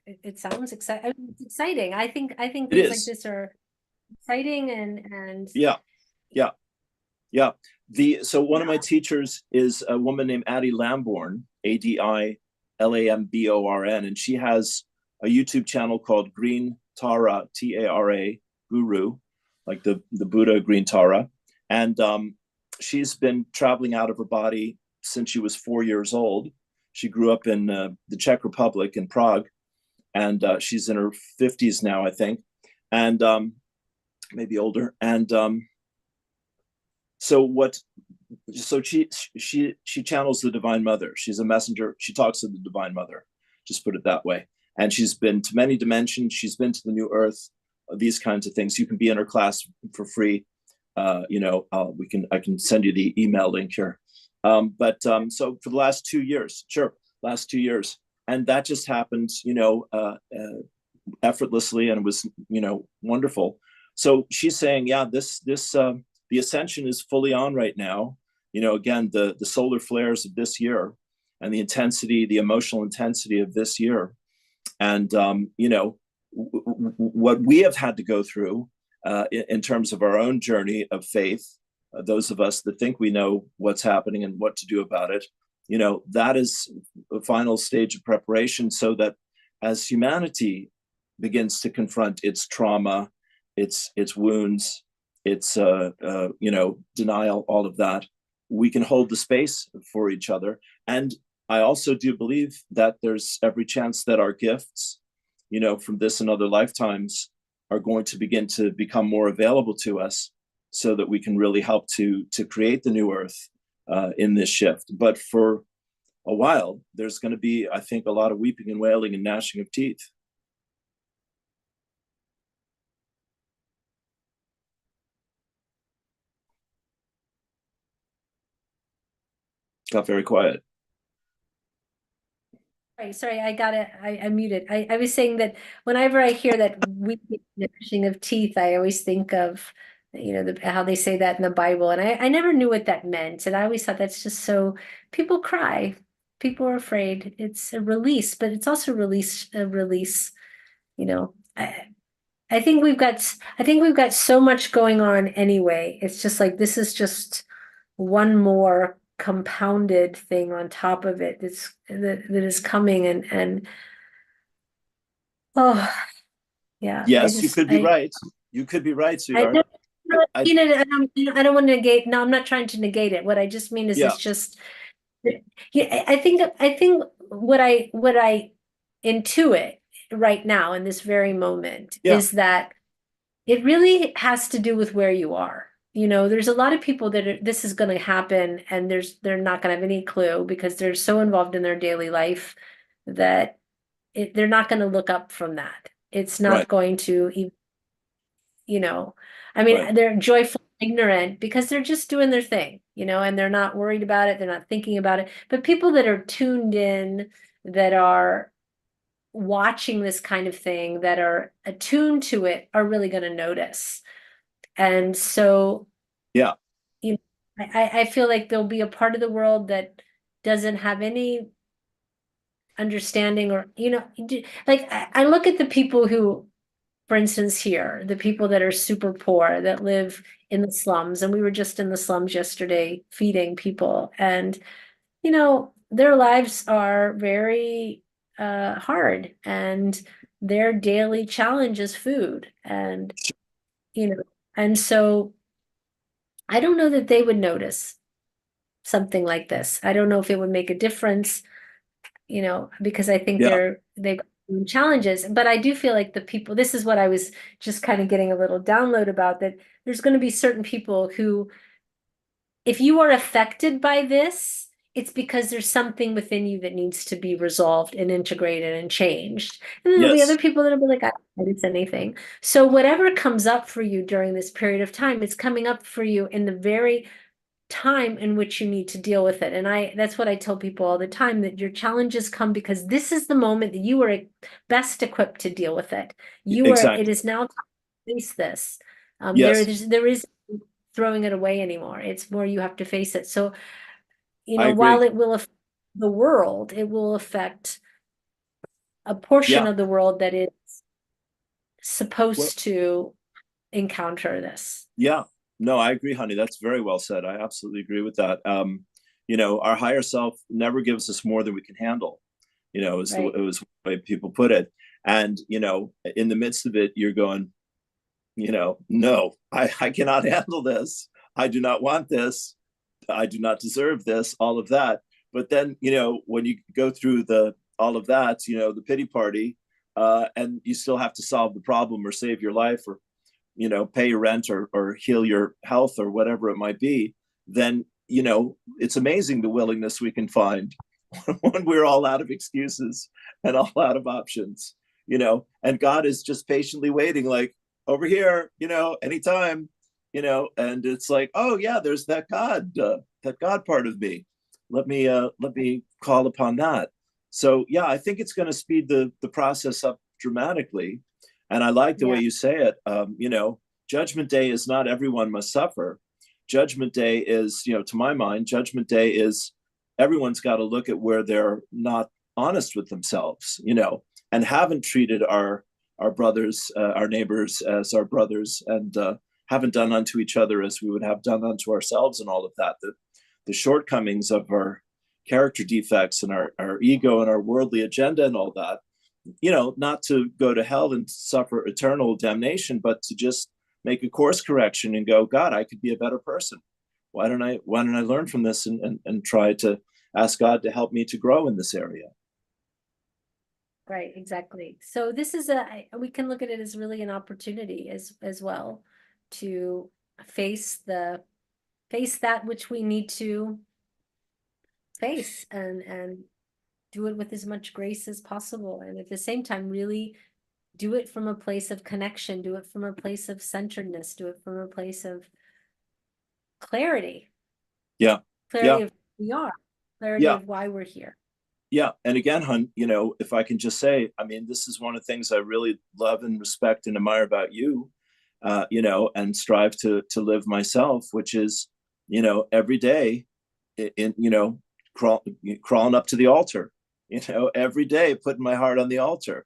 it sounds exciting. It's exciting. I think It things like is. this are exciting and Yeah. Yeah. Yeah. So one of my teachers is a woman named Addie Lamborn, ADILAMBORN, and she has a YouTube channel called Green Tara, TARA, Guru, like the Buddha Green Tara. And she's been traveling out of her body since she was 4 years old. She grew up in the Czech Republic in Prague, and she's in her 50s now, I think, and maybe older. And so she channels the Divine Mother. She's a messenger. She talks to the Divine Mother, just put it that way. And she's been to many dimensions. She's been to the New Earth. These kinds of things. You can be in her class for free. I can send you the email link here. So for the last 2 years, last 2 years, and that just happened, effortlessly, and it was, wonderful. So she's saying, yeah, the ascension is fully on right now. Again, the solar flares of this year and the emotional intensity of this year. And, what we have had to go through in terms of our own journey of faith, those of us that think we know what's happening and what to do about it, that is the final stage of preparation, so that as humanity begins to confront its trauma, its wounds, its denial, all of that, we can hold the space for each other. And I also do believe that there's every chance that our gifts, from this and other lifetimes, are going to begin to become more available to us, so that we can really help to create the new earth in this shift. But for a while, there's going to be, I think, a lot of weeping and wailing and gnashing of teeth. Got very quiet. Sorry, I got it. I muted. I was saying that whenever I hear that weeping and gnashing of teeth, I always think of, how they say that in the Bible. And I never knew what that meant. And I always thought that's just so people cry. People are afraid. It's a release, but it's also a release. I think we've got so much going on anyway. It's just like this is just one more compounded thing on top of it that is coming, and oh yeah. Yes, you could be right. You could be right, sweetheart. I don't want to negate. No, I'm not trying to negate it. What I just mean is, Yeah. it's just, yeah. I think what I intuit right now in this very moment is that it really has to do with where you are. There's a lot of people that this is going to happen, and they're not going to have any clue, because they're so involved in their daily life that they're not going to look up from that. It's not going to, they're joyful, ignorant, because they're just doing their thing, and they're not worried about it. They're not thinking about it. But people that are tuned in, that are watching this kind of thing, that are attuned to it, are really going to notice. And so, I feel like there'll be a part of the world that doesn't have any understanding, or, like I look at the people who, for instance, here, the people that are super poor, that live in the slums, and we were just in the slums yesterday feeding people, and, their lives are very hard, and their daily challenge is food. And, and so I don't know that they would notice something like this. I don't know if it would make a difference, because I think they've got challenges. But I do feel like the people, this is what I was just kind of getting a little download about, that there's going to be certain people who, if you are affected by this, it's because there's something within you that needs to be resolved and integrated and changed. And then there'll be other people that'll be like, I don't notice anything. So whatever comes up for you during this period of time, it's coming up for you in the very time in which you need to deal with it. And that's what I tell people all the time, that your challenges come because this is the moment that you are best equipped to deal with it. It is now time to face this. There is throwing it away anymore. It's more, you have to face it. So, while it will affect the world, it will affect a portion of the world that is supposed to encounter this. Yeah. No, I agree, honey. That's very well said. I absolutely agree with that. Our higher self never gives us more than we can handle. It was the way people put it. And, in the midst of it, you're going, no, I cannot handle this. I do not want this. I do not deserve this, all of that. But then, when you go through all of that, the pity party, and you still have to solve the problem or save your life, or pay your rent, or heal your health, or whatever it might be, then, it's amazing the willingness we can find when we're all out of excuses and all out of options, and God is just patiently waiting, like, over here, anytime, and it's like, oh yeah, there's that God part of me. Let me call upon that. So yeah, I think it's going to speed the process up dramatically. And I like the way you say it. Judgment Day is not everyone must suffer. Judgment Day is, to my mind, Judgment Day is everyone's got to look at where they're not honest with themselves, and haven't treated our brothers, our neighbors as our brothers, and haven't done unto each other as we would have done unto ourselves, and all of that. The shortcomings of our character defects and our ego and our worldly agenda and all that, not to go to hell and suffer eternal damnation, but to just make a course correction and go, God, I could be a better person. Why don't I learn from this and try to ask God to help me to grow in this area? Right, exactly. So this is we can look at it as really an opportunity as well to face that which we need to face and do it with as much grace as possible. And at the same time, really do it from a place of connection, do it from a place of centeredness, do it from a place of clarity. Yeah. Clarity of who we are, clarity Yeah. of why we're here. Yeah. And again, hun, if I can just say, I mean, this is one of the things I really love and respect and admire about you, and strive to live myself, which is, every day crawling up to the altar, every day putting my heart on the altar,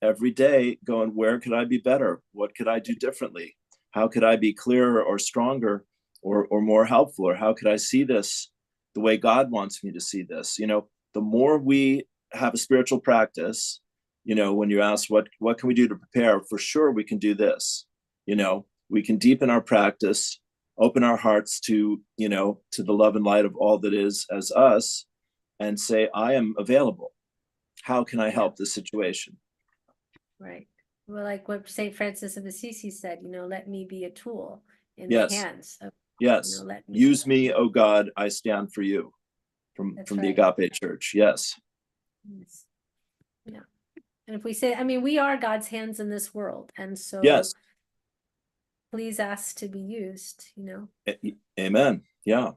every day going, where could I be better? What could I do differently? How could I be clearer or stronger or more helpful? Or how could I see this the way God wants me to see this? The more we have a spiritual practice, when you ask what can we do to prepare, for sure we can do this. We can deepen our practice, open our hearts to the love and light of all that is as us, and say, I am available. How can I help this situation? Right. Well, like what St. Francis of Assisi said, let me be a tool in Yes. the hands of, Yes. let me Use me, oh God, I stand for you. From the Agape Church. Yes. Yes. Yeah. And if we say, we are God's hands in this world. And so yes, please ask to be used, Amen. Yeah.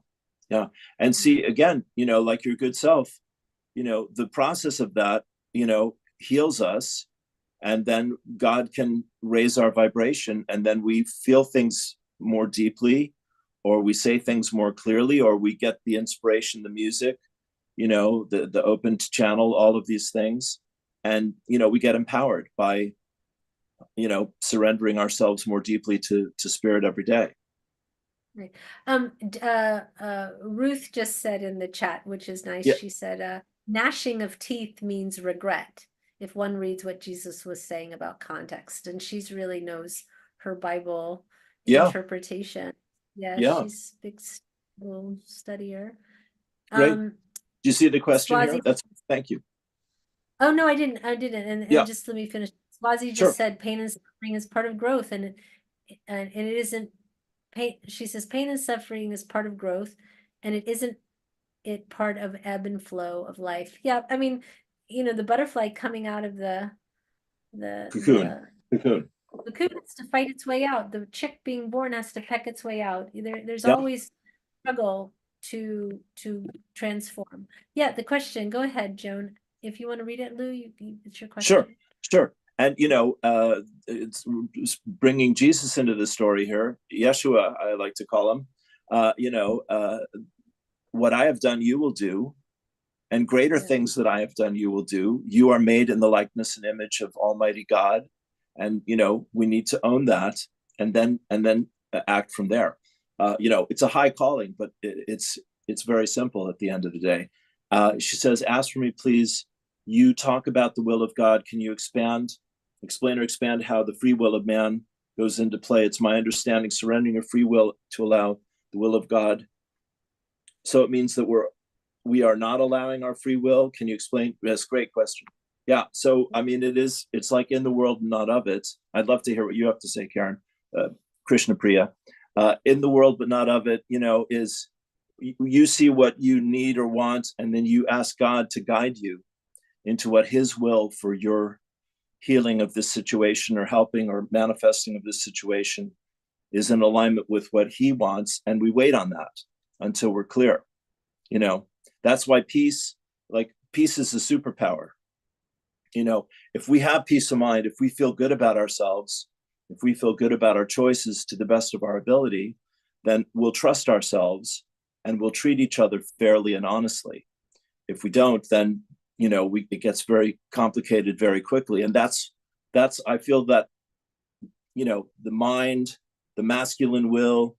Yeah. And see, again, like your good self, the process of that, heals us. And then God can raise our vibration, and then we feel things more deeply, or we say things more clearly, or we get the inspiration, the music, the open channel, all of these things. And, we get empowered by, surrendering ourselves more deeply to spirit every day. Right. Ruth just said in the chat, which is nice. Yeah. She said, gnashing of teeth means regret, if one reads what Jesus was saying about context. And she's really knows her Bible interpretation. Yeah, she's a big studier. Great. Do you see the question here? Thank you. Oh, no, I didn't. And just let me finish. Swazi just said pain and suffering is part of growth, and it isn't pain. She says pain and suffering is part of growth, and it isn't part of ebb and flow of life. Yeah, the butterfly coming out of the cocoon. The cocoon has to fight its way out. The chick being born has to peck its way out. There's Yep. always struggle to transform. Yeah, the question. Go ahead, Joan. If you want to read it, Lou, it's your question. Sure. And it's bringing Jesus into the story here. Yeshua, I like to call him. What I have done, you will do, and greater things that I have done, you will do. You are made in the likeness and image of Almighty God, and we need to own that, and then act from there. It's a high calling, but it's very simple at the end of the day. She says, "Ask for me, please. You talk about the will of God. Can you explain or expand how the free will of man goes into play? It's my understanding surrendering your free will to allow the will of God. So it means that we are not allowing our free will. Can you explain?" That's a great question. Yeah. So, it's like in the world, not of it. I'd love to hear what you have to say, Karen, Krishna Priya. In the world, but not of it, is you see what you need or want, and then you ask God to guide you into what his will for your healing of this situation or helping or manifesting of this situation is in alignment with what he wants. And we wait on that until we're clear. That's why peace is a superpower. If we have peace of mind, if we feel good about ourselves, if we feel good about our choices to the best of our ability, then we'll trust ourselves and we'll treat each other fairly and honestly. If we don't, then it gets very complicated very quickly. And that's I feel that the mind the masculine will,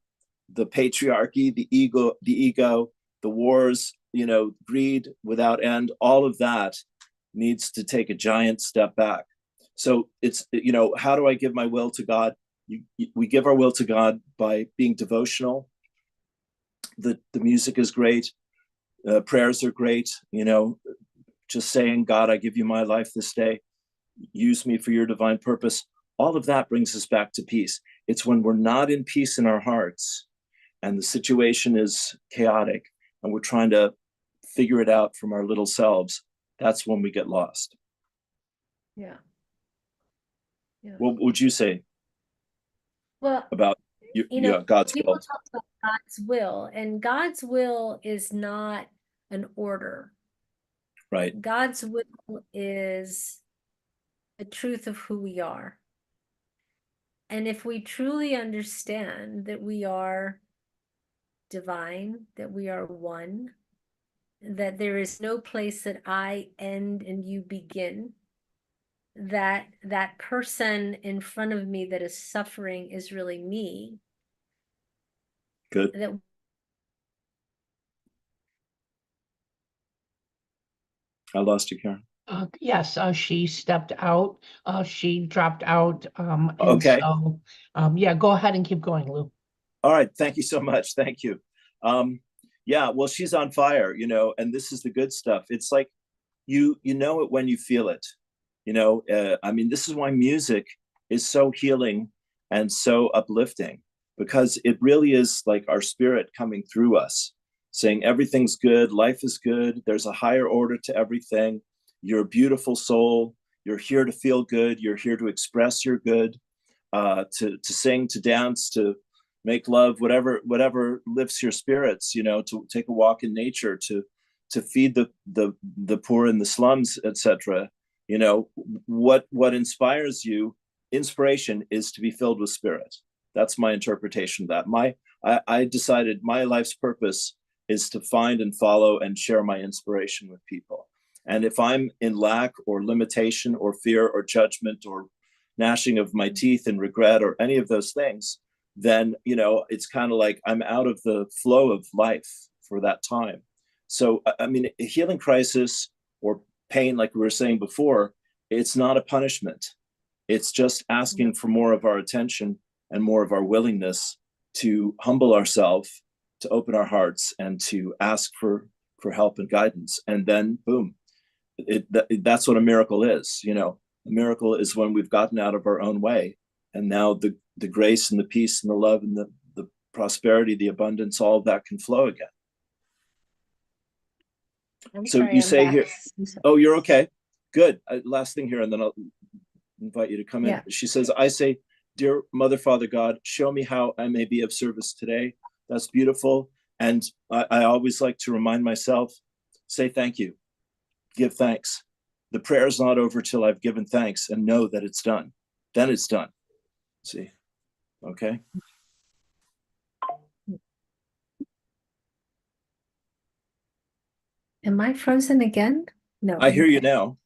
the patriarchy, the ego, the wars, greed without end, all of that needs to take a giant step back. So it's, how do I give my will to God? We give our will to God by being devotional. The music is great. Prayers are great. Just saying, God, I give you my life this day. Use me for your divine purpose. All of that brings us back to peace. It's when we're not in peace in our hearts and the situation is chaotic and we're trying to figure it out from our little selves, that's when we get lost. Yeah. What would you say Well, about God's people will? talk about God's will, and God's will is not an order. Right. God's will is the truth of who we are. And if we truly understand that we are divine, that we are one, that there is no place that I end and you begin, that that person in front of me that is suffering is really me. Good. That I lost you, Karen. Yes, she stepped out. She dropped out. And Okay. so, yeah, go ahead and keep going, Lou. All right. Thank you so much. Thank you. Yeah, well, she's on fire, and this is the good stuff. It's like, you know it when you feel it. This is why music is so healing and so uplifting, because it really is like our spirit coming through us, saying everything's good, life is good, there's a higher order to everything. You're a beautiful soul. You're here to feel good. You're here to express your good, to sing, to dance, to make love, whatever lifts your spirits. To take a walk in nature, to feed the poor in the slums, etc. What inspires you. Inspiration is to be filled with spirit. That's my interpretation of that. I decided my life's purpose is to find and follow and share my inspiration with people. And if I'm in lack or limitation or fear or judgment or gnashing of my teeth and regret or any of those things, then it's kind of like I'm out of the flow of life for that time. So a healing crisis or pain, like we were saying before, it's not a punishment. It's just asking for more of our attention and more of our willingness to humble ourselves, to open our hearts, and to ask for help and guidance. And then boom, that's what a miracle is. A miracle is when we've gotten out of our own way, and now the grace and the peace and the love and the prosperity, the abundance, all of that can flow again. So you say here, oh, you're okay. Good. Last thing here, and then I'll invite you to come in. She says, I say, dear Mother, Father God, show me how I may be of service today. That's beautiful. And I always like to remind myself, say thank you. Give thanks. The prayer is not over till I've given thanks and know that it's done. Then it's done. See? Okay. Am I frozen again? No. I hear you now.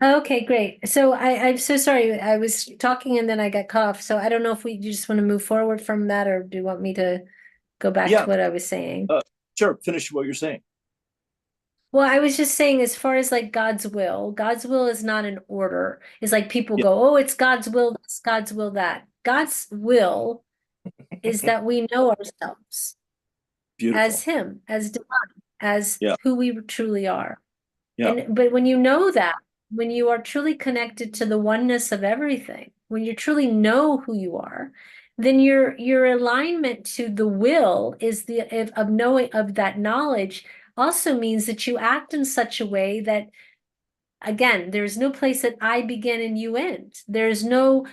Okay, great. So I'm so sorry. I was talking and then I got cut off. So I don't know if you just want to move forward from that, or do you want me to go back to what I was saying? Sure. Finish what you're saying. Well, I was just saying, as far as like God's will is not an order. It's like people go, oh, it's God's will, this, God's will, that. God's will is that we know ourselves as Him, as divine, as who we truly are. But when you know that, when you are truly connected to the oneness of everything, when you truly know who you are, then your alignment to the will is of knowing, of that knowledge, also means that you act in such a way that, again, there's no place that I begin and you end. There's no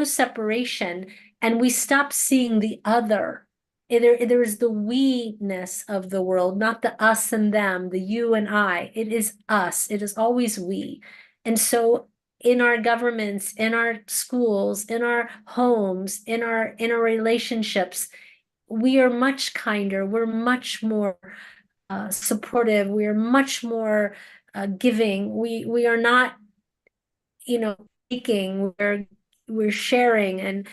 separation, and we stop seeing the other. There is the we-ness of the world, not the us and them, the you and I. It is us. It is always we. And so in our governments, in our schools, in our homes, in our relationships, we are much kinder. We're much more supportive. We are much more giving. We are not, taking. we're sharing, and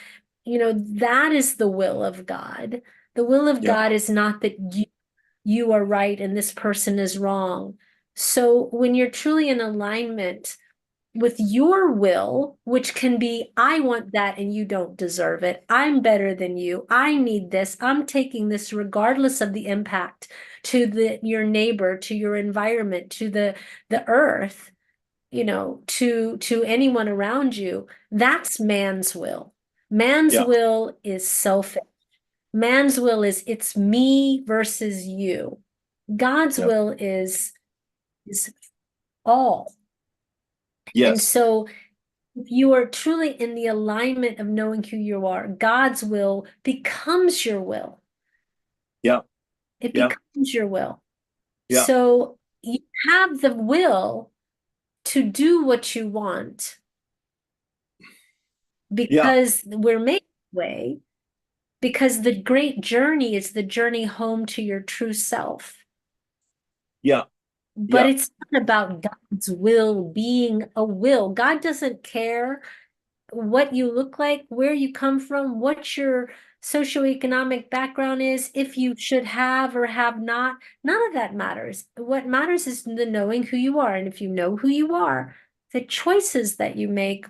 that is the will of God. The will of Yeah. God is not that you are right and this person is wrong. So when you're truly in alignment with your will, which can be, I want that and you don't deserve it. I'm better than you. I need this. I'm taking this regardless of the impact to your neighbor, to your environment, to the earth, to anyone around you. That's man's will. Man's Yeah. will is selfish. Man's will is it's me versus you. God's Yeah. will is all. And Yes. so if you are truly in the alignment of knowing who you are, God's will becomes your will. Yeah. It Yeah. becomes your will. Yeah. So you have the will to do what you want Yeah. because we're made that way, because the great journey is the journey home to your true self. Yeah. But Yeah. it's not about God's will being a will. God doesn't care what you look like, where you come from, what your socioeconomic background is, if you should have or have not. None of that matters. What matters is the knowing who you are. And if you know who you are, the choices that you make,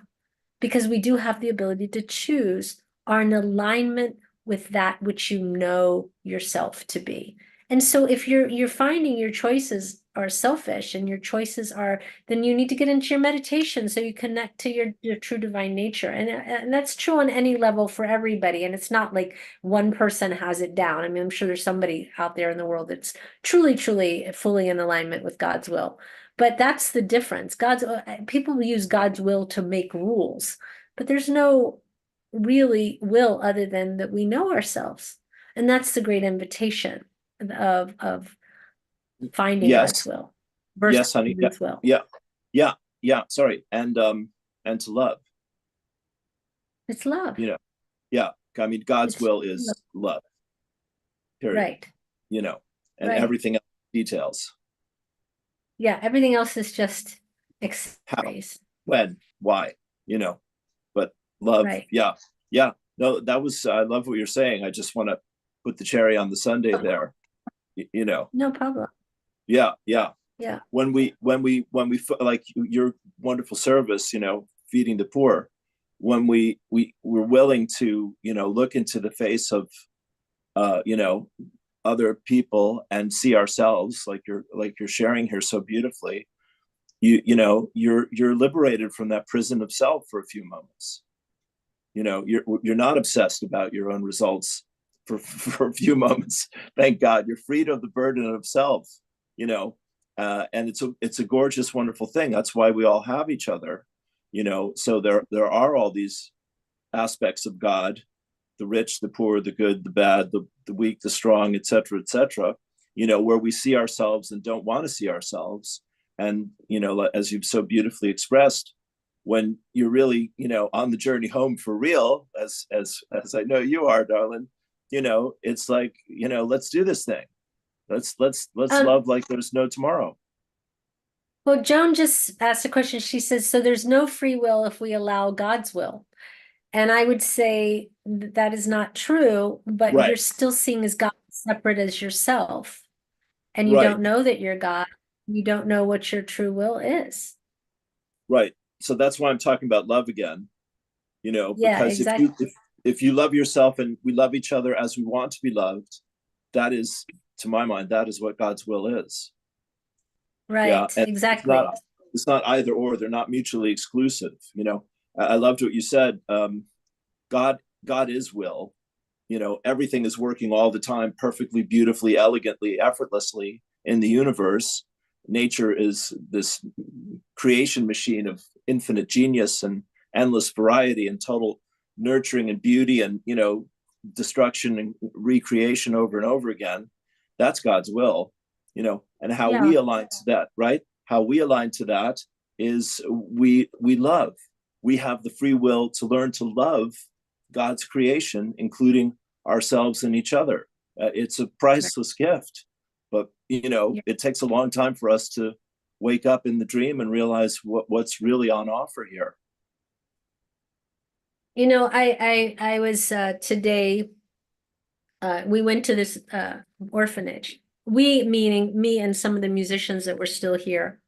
because we do have the ability to choose, are in alignment with that which you know yourself to be. And so if you're finding your choices are selfish and your choices are, then you need to get into your meditation so you connect to your true divine nature. And that's true on any level for everybody. And it's not like one person has it down. I mean, I'm sure there's somebody out there in the world that's truly, truly fully in alignment with God's will. But that's the difference. People use God's will to make rules, but there's no really will other than that we know ourselves. And that's the great invitation of finding God's Yes. will versus Yes, honey. Yeah. man's will. Yeah. Yeah. Yeah. Sorry. And to love, It's love. yeah. I mean, God's It's will love. is love, period. Right. And Right. everything else details. Yeah. Everything else is just How, accessories. when, why, but love. Right. Yeah. Yeah. No, I love what you're saying. I just want to put the cherry on the sundae there, No problem. Yeah. Yeah. Yeah. When we like your wonderful service, feeding the poor, when we're willing to, look into the face of, other people and see ourselves like you're sharing here so beautifully, you're liberated from that prison of self for a few moments. You're not obsessed about your own results for a few moments. Thank God, you're freed of the burden of self. And it's a gorgeous, wonderful thing. That's why we all have each other. So there are all these aspects of God: the rich, the poor, the good, the bad, the weak, the strong, etc., etc. Where we see ourselves and don't want to see ourselves. And as you've so beautifully expressed, when you're really on the journey home for real, as I know you are, darling, it's like, let's do this thing. Let's love like there's no tomorrow. Well, Joan just asked a question. She says, so there's no free will if we allow God's will. And I would say that is not true, but Right. you're still seeing as God separate as yourself. And you Right. don't know that you're God. You don't know what your true will is. Right. So that's why I'm talking about love again, Yeah, because exactly. if you love yourself and we love each other as we want to be loved, that is, to my mind, that is what God's will is. Right. Yeah. And Exactly. it's not either or. They're not mutually exclusive. I loved what you said. God is will. Everything is working all the time, perfectly, beautifully, elegantly, effortlessly in the universe. Nature is this creation machine of infinite genius and endless variety and total nurturing and beauty and, destruction and recreation over and over again. That's God's will, and how we align to that, right? How we align to that is we love. We have the free will to learn to love God's creation, including ourselves and each other. It's a priceless gift, but it takes a long time for us to wake up in the dream and realize what's really on offer here. You know, I was today, we went to this orphanage. We, meaning me and some of the musicians that were still here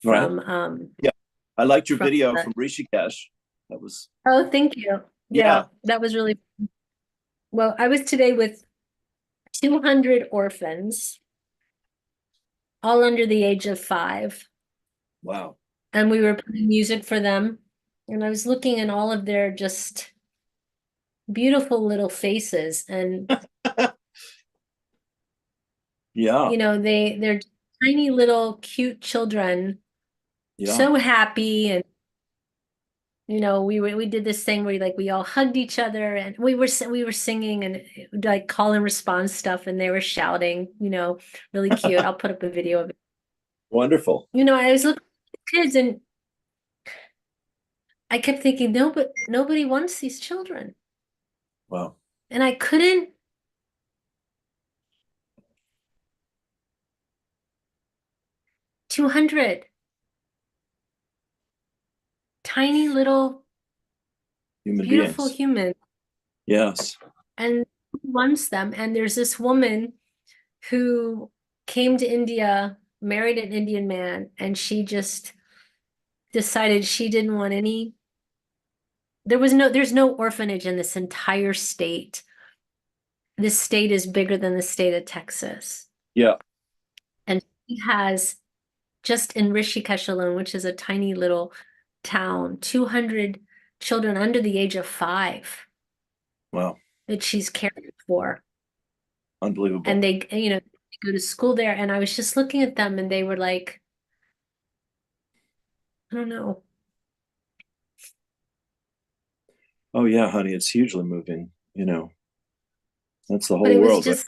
Right. from Yeah. I liked your from video the- from Rishikesh. That was, oh, thank you. Yeah. Yeah, that was really well. I was today with 200 orphans, all under the age of 5. wow. And we were playing music for them. And I was looking at all of their just beautiful little faces. And, Yeah. you know, they're tiny little cute children, Yeah. so happy. And, you know, we did this thing where like we all hugged each other and we were singing and like call and response stuff. And they were shouting, you know, really cute. I'll put up a video of it. Wonderful. You know, I was looking at kids and I kept thinking, no, but nobody wants these children. Wow. And I couldn't. 200 tiny little Human beautiful beings. humans, Yes. and who wants them. And there's this woman who came to India, married an Indian man, and she just decided she didn't want any. There's no orphanage in this entire state. This state is bigger than the state of Texas. Yeah. And she has, just in Rishikesh alone, which is a tiny little town, 200 children under the age of 5 Wow. that she's caring for. Unbelievable. And they, you know, they go to school there. And I was just looking at them and they were like, I don't know. Oh yeah, honey, it's hugely moving, you know. That's the But whole it was world. just,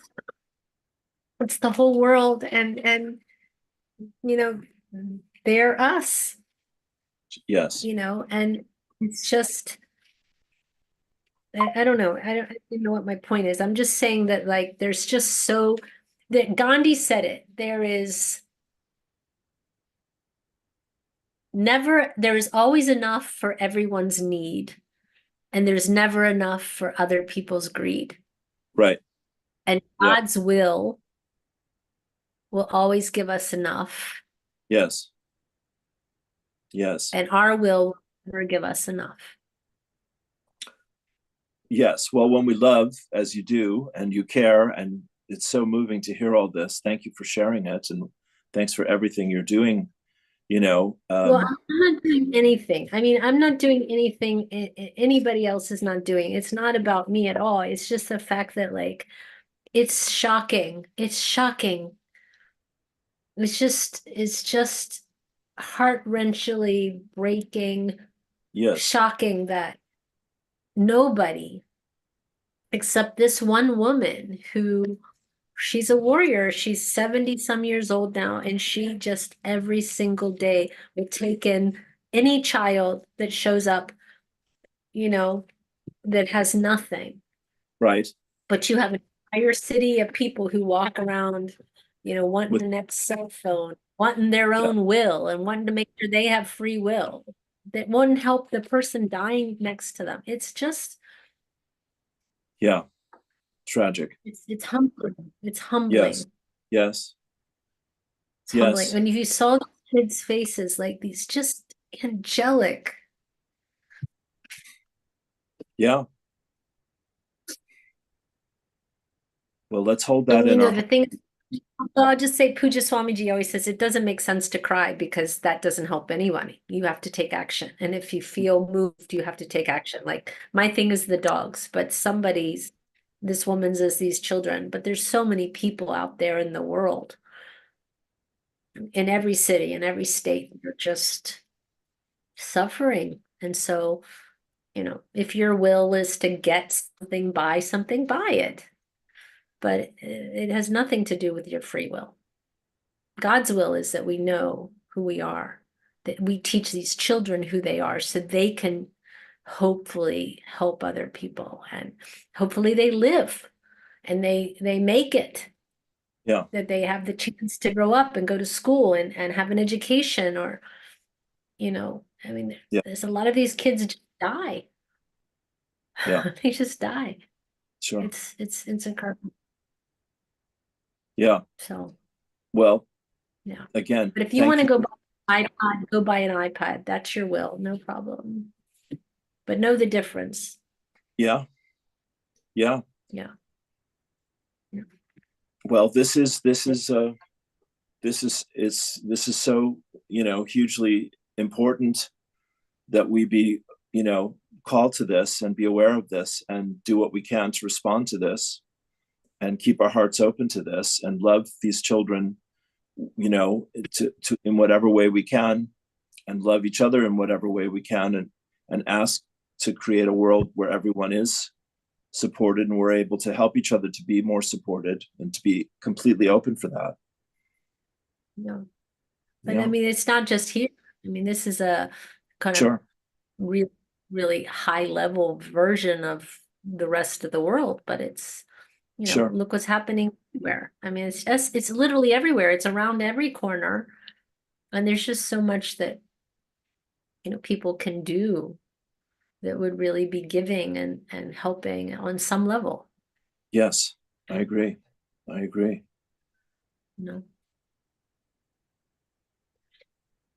it's the whole world. And, you know, they're us, Yes. you know, and it's just, I don't know. I don't even know what my point is. I'm just saying that like, there's just so, that Gandhi said it, there is always enough for everyone's need. And there's never enough for other people's greed. Right. And Yeah. God's will always give us enough. Yes. Yes. And our will never give us enough. Yes. Well, when we love as you do and you care, and it's so moving to hear all this. Thank you for sharing it. And thanks for everything you're doing. You know, Well, I'm not doing anything. I mean, I'm not doing anything anybody else is not doing. It's not about me at all. It's just the fact that like, it's shocking. It's shocking. It's just heart-wrenchingly breaking, yes. shocking that nobody except this one woman who, she's a warrior. She's 70 some years old now, and she just every single day will take in any child that shows up, you know, that has nothing. Right. But you have an entire city of people who walk around, you know, wanting the next cell phone, wanting their own will, and wanting to make sure they have free will. That won't help the person dying next to them. It's just, Yeah. Tragic. it's humbling. It's humbling. Yes. Yes. It's Yes. humbling. When you saw the kids' faces, like these just angelic. Yeah. Well, let's hold that And you in know, our the thing, well, I'll just say Puja Swamiji always says it doesn't make sense to cry because that doesn't help anyone. You have to take action. And if you feel moved, you have to take action. Like my thing is the dogs, but this woman's is these children. But there's so many people out there in the world, in every city, in every state, they're just suffering. And so, you know, if your will is to get something, buy it. But it has nothing to do with your free will. God's will is that we know who we are, that we teach these children who they are so they can hopefully help other people, and hopefully they live and they make it. Yeah. That they have the chance to grow up and go to school and have an education, or, you know, I mean, Yeah. there's a lot of these kids just die. Yeah. They just die. Sure. It's incredible. Yeah. So Well, yeah. again, But if you want to go buy an iPod, go buy an iPad. That's your will, no problem. But know the difference. Yeah. Yeah. Yeah. Yeah. Well, this is so, hugely important that we be, called to this and be aware of this and do what we can to respond to this and keep our hearts open to this and love these children, to in whatever way we can, and love each other in whatever way we can, and ask to create a world where everyone is supported and we're able to help each other to be more supported and to be completely open for that. No. But Yeah. I mean, it's not just here. I mean, this is a kind of Sure. really high level version of the rest of the world, but it's, Sure. look what's happening everywhere. I mean, it's literally everywhere. It's around every corner. And there's just so much that, people can do that would really be giving and helping on some level, Yes, I agree. I agree. you know.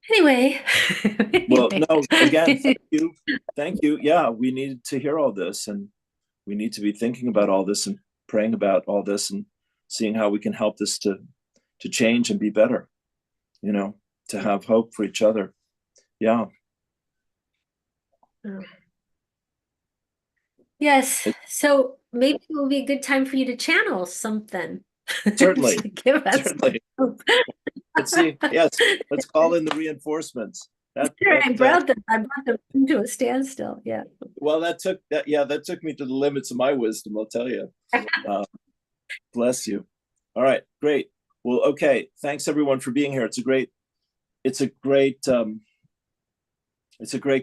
Anyway. Well, no, again, thank you. Thank you. Yeah, we needed to hear all this, and we need to be thinking about all this and praying about all this and seeing how we can help this to change and be better, to have hope for each other. Yeah. Yes. So maybe it will be a good time for you to channel something. Certainly. To give us Certainly. hope. Let's see. Yes, let's call in the reinforcements. Sure, I brought them to a standstill. Yeah. Well, that took me to the limits of my wisdom, I'll tell you. Bless you. All right, great. Well, okay. Thanks everyone for being here. It's a great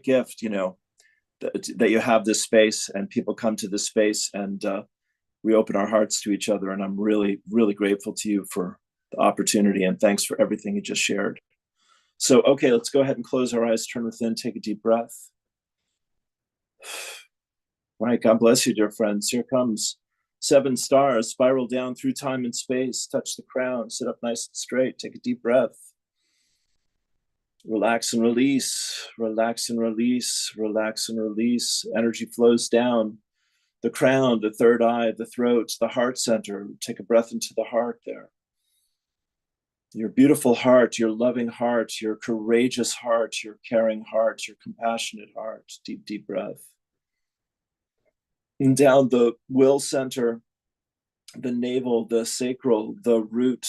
gift, that you have this space and people come to this space, and we open our hearts to each other. And I'm really, really grateful to you for the opportunity, and thanks for everything you just shared. So, okay, let's go ahead and close our eyes, turn within, take a deep breath. Right, God bless you, dear friends. Here comes 7 stars, spiral down through time and space, touch the crown, sit up nice and straight, take a deep breath. Relax and release, relax and release, relax and release. Energy flows down the crown, the third eye, the throat, the heart center. Take a breath into the heart there. Your beautiful heart, your loving heart, your courageous heart, your caring heart, your compassionate heart. Deep, deep breath. And down the will center, the navel, the sacral, the root.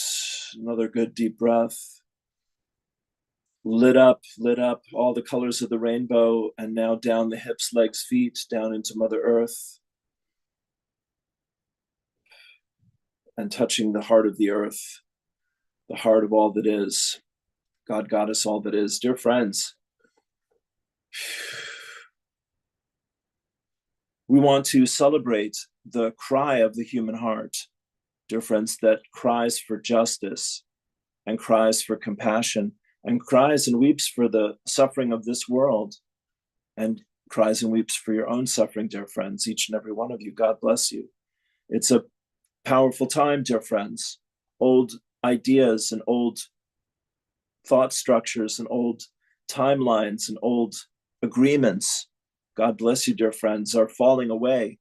Another good deep breath. Lit up all the colors of the rainbow, and now down the hips, legs, feet, down into Mother Earth, and touching the heart of the earth, the heart of all that is. God, Goddess, all that is. Dear friends, we want to celebrate the cry of the human heart, dear friends, that cries for justice and cries for compassion and cries and weeps for the suffering of this world, and cries and weeps for your own suffering, dear friends, each and every one of you. God bless you. It's a powerful time, dear friends. Old ideas and old thought structures and old timelines and old agreements, God bless you, dear friends, are falling away.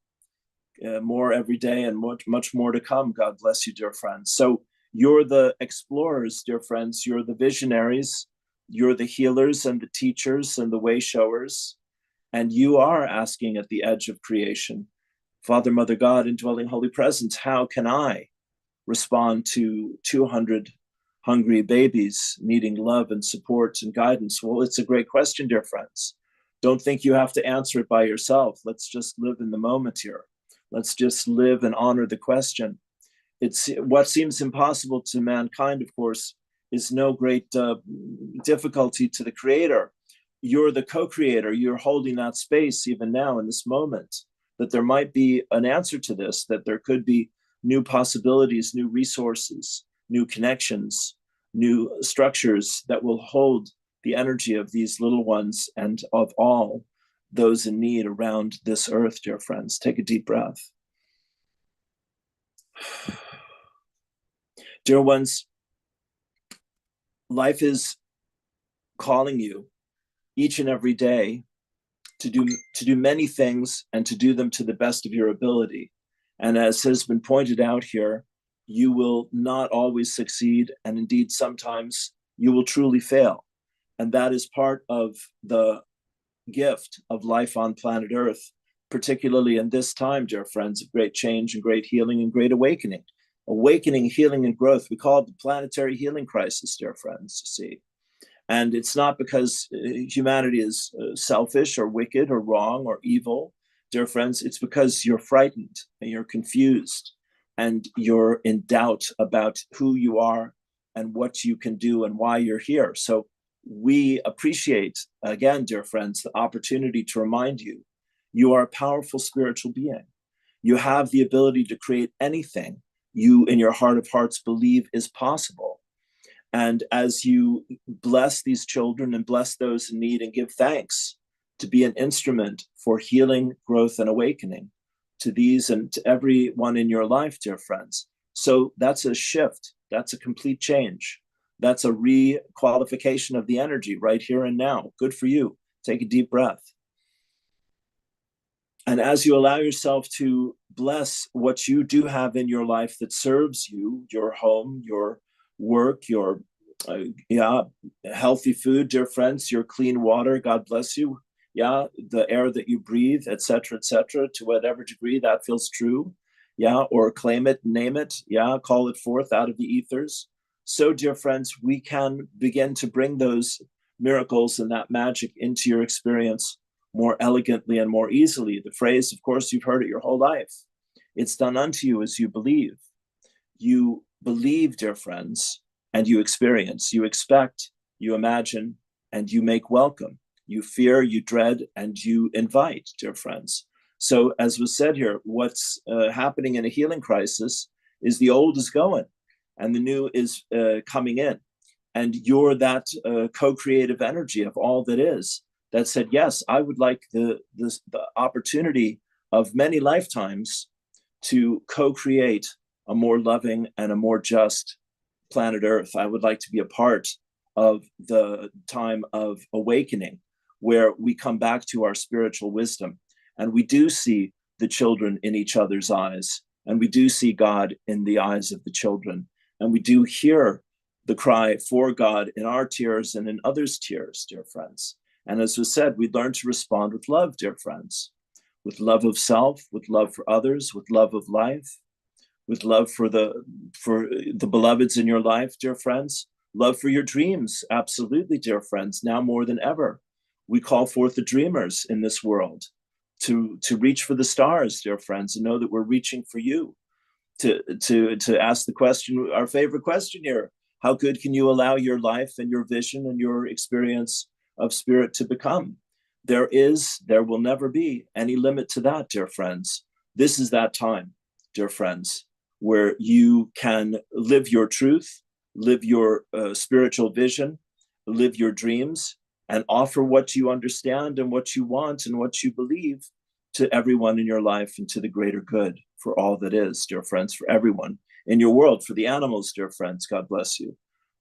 More every day, and much more to come. God bless you, dear friends. So you're the explorers, dear friends. You're the visionaries. You're the healers and the teachers and the way showers. And you are asking at the edge of creation, Father, Mother, God, indwelling Holy Presence, how can I respond to 200 hungry babies needing love and support and guidance? Well, it's a great question, dear friends. Don't think you have to answer it by yourself. Let's just live in the moment here. Let's just live and honor the question. It's what seems impossible to mankind, of course, is no great difficulty to the creator. You're the co-creator. You're holding that space even now in this moment, that there might be an answer to this, that there could be new possibilities, new resources, new connections, new structures that will hold the energy of these little ones and of all those in need around this earth, dear friends. Take a deep breath. Dear ones, life is calling you each and every day to do many things and to do them to the best of your ability. And as has been pointed out here, you will not always succeed, and indeed sometimes you will truly fail. And that is part of the gift of life on planet Earth, particularly in this time, dear friends, of great change and great healing and great awakening. Awakening, healing, and growth. We call it the planetary healing crisis, dear friends, you see. And it's not because humanity is selfish or wicked or wrong or evil, dear friends. It's because you're frightened and you're confused and you're in doubt about who you are and what you can do and why you're here. So we appreciate, again, dear friends, the opportunity to remind you, you are a powerful spiritual being. You have the ability to create anything you in your heart of hearts believe is possible. And as you bless these children and bless those in need and give thanks to be an instrument for healing, growth, and awakening to these and to everyone in your life, dear friends. So that's a shift. That's a complete change. That's a re-qualification of the energy right here and now. Good for you. Take a deep breath. And as you allow yourself to bless what you do have in your life that serves you, your home, your work, your healthy food, dear friends, your clean water, God bless you. Yeah, the air that you breathe, etc., to whatever degree that feels true. Yeah, or claim it, name it. Yeah, call it forth out of the ethers. So, dear friends, we can begin to bring those miracles and that magic into your experience more elegantly and more easily. The phrase, of course, you've heard it your whole life. It's done unto you as you believe. You believe, dear friends, and you experience. You expect, you imagine, and you make welcome. You fear, you dread, and you invite, dear friends. So, as was said here, what's happening in a healing crisis is the old is going and the new is coming in. And you're that co-creative energy of all that is that said, yes, I would like the opportunity of many lifetimes to co-create a more loving and a more just planet Earth. I would like to be a part of the time of awakening where we come back to our spiritual wisdom and we do see the children in each other's eyes, and we do see God in the eyes of the children, and we do hear the cry for God in our tears and in others' tears, dear friends. And as was said, we learn to respond with love, dear friends, with love of self, with love for others, with love of life, with love for the beloveds in your life, dear friends, love for your dreams. Absolutely, dear friends, now more than ever. We call forth the dreamers in this world to reach for the stars, dear friends, and know that we're reaching for you. To ask the question, our favorite question here, how good can you allow your life and your vision and your experience of spirit to become? There will never be any limit to that, dear friends. This is that time, dear friends, where you can live your truth, live your spiritual vision, live your dreams, and offer what you understand and what you want and what you believe to everyone in your life and to the greater good for all that is, dear friends, for everyone in your world, for the animals, dear friends, God bless you,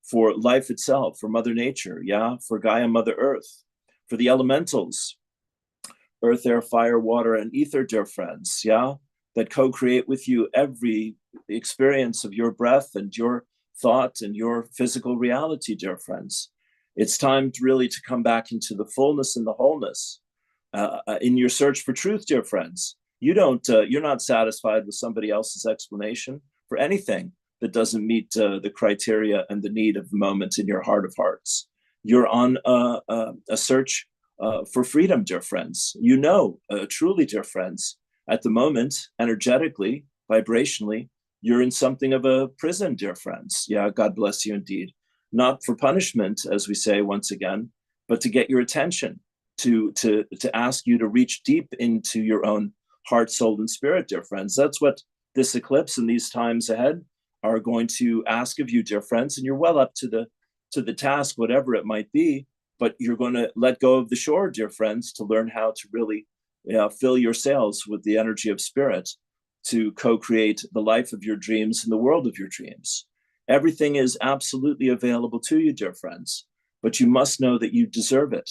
for life itself, for Mother Nature, yeah, for Gaia, Mother Earth, for the elementals, earth, air, fire, water, and ether, dear friends, yeah, that co-create with you every experience of your breath and your thought and your physical reality, dear friends. It's time to come back into the fullness and the wholeness in your search for truth, dear friends. You're not satisfied with somebody else's explanation for anything that doesn't meet the criteria and the need of the moment in your heart of hearts. You're on a search for freedom, dear friends. Truly, dear friends, at the moment, energetically, vibrationally, you're in something of a prison, dear friends. Yeah, God bless you indeed. Not for punishment, as we say once again, but to get your attention, to ask you to reach deep into your own heart, soul, and spirit, dear friends. That's what this eclipse and these times ahead are going to ask of you, dear friends. And you're well up to the task, whatever it might be. but you're going to let go of the shore, dear friends, to learn how to really fill your sails with the energy of spirit to co-create the life of your dreams and the world of your dreams. Everything is absolutely available to you, dear friends, but you must know that you deserve it,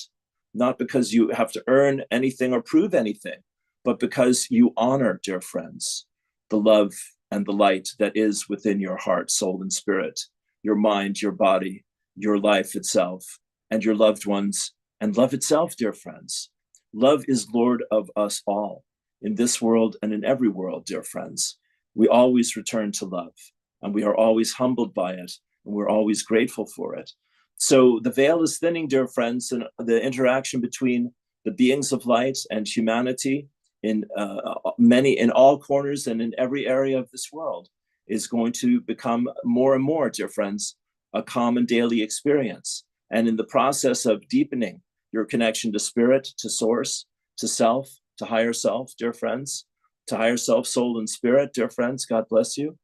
not because you have to earn anything or prove anything, but because you honor, dear friends, the love and the light that is within your heart, soul, and spirit, your mind, your body, your life itself, and your loved ones, and love itself, dear friends. Love is Lord of us all, in this world and in every world, dear friends. We always return to love, and we are always humbled by it, and we're always grateful for it. So the veil is thinning, dear friends, and the interaction between the beings of light and humanity in all corners and in every area of this world is going to become more and more, dear friends, a common daily experience. And in the process of deepening your connection to spirit, to source, to self, to higher self, dear friends, to higher self, soul, and spirit, dear friends, God bless you.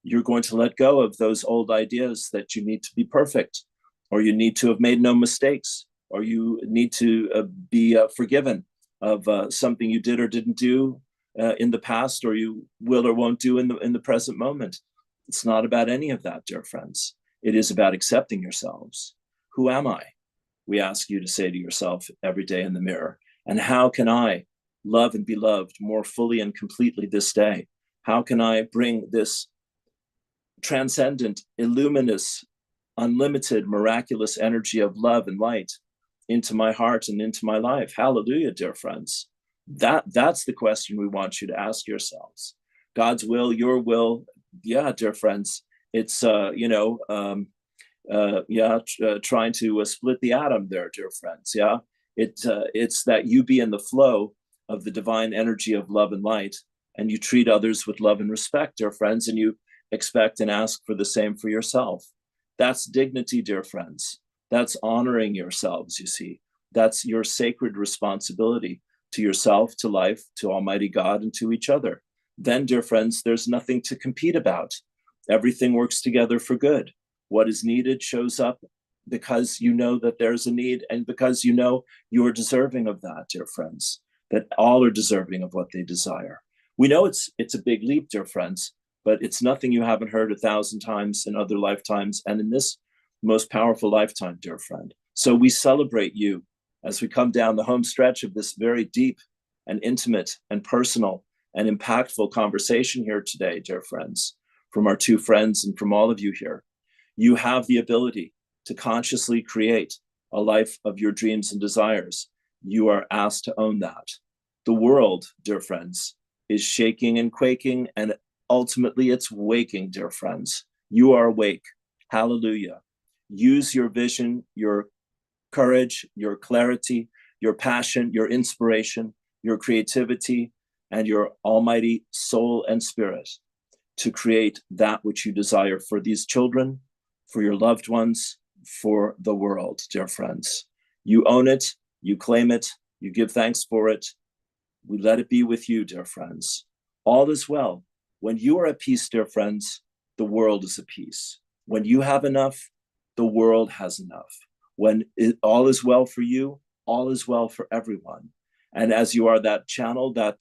You're going to let go of those old ideas that you need to be perfect, or you need to have made no mistakes, or you need to be forgiven of something you did or didn't do in the past, or you will or won't do in the present moment. It's not about any of that, dear friends. It is about accepting yourselves. Who am I? We ask you to say to yourself every day in the mirror. And how can I love and be loved more fully and completely this day? How can I bring this transcendent, illuminous, unlimited, miraculous energy of love and light into my heart and into my life? Hallelujah, dear friends. That's the question we want you to ask yourselves. God's will, your will. Yeah, dear friends, it's trying to split the atom there, dear friends. Yeah, it's that you be in the flow of the divine energy of love and light, and you treat others with love and respect, dear friends, and you expect and ask for the same for yourself. That's dignity, dear friends. That's honoring yourselves, you see. That's your sacred responsibility to yourself, to life, to Almighty God, and to each other. Then, dear friends, there's nothing to compete about. Everything works together for good. What is needed shows up because you know that there's a need, and because you know you are deserving of that, dear friends, that all are deserving of what they desire. We know it's a big leap, dear friends, but it's nothing you haven't heard 1,000 times in other lifetimes and in this most powerful lifetime, dear friend. So we celebrate you as we come down the home stretch of this very deep and intimate and personal and impactful conversation here today, dear friends, from our two friends and from all of you here. You have the ability to consciously create a life of your dreams and desires. You are asked to own that. The world, dear friends, is shaking and quaking, and ultimately it's waking, dear friends. You are awake. Hallelujah. Use your vision, your courage, your clarity, your passion, your inspiration, your creativity, and your almighty soul and spirit to create that which you desire for these children, for your loved ones, for the world, dear friends. You own it, you claim it, you give thanks for it. We let it be with you, dear friends. All is well. When you are at peace, dear friends, the world is at peace. When you have enough, the world has enough. When all is well for you, all is well for everyone. And as you are that channel, that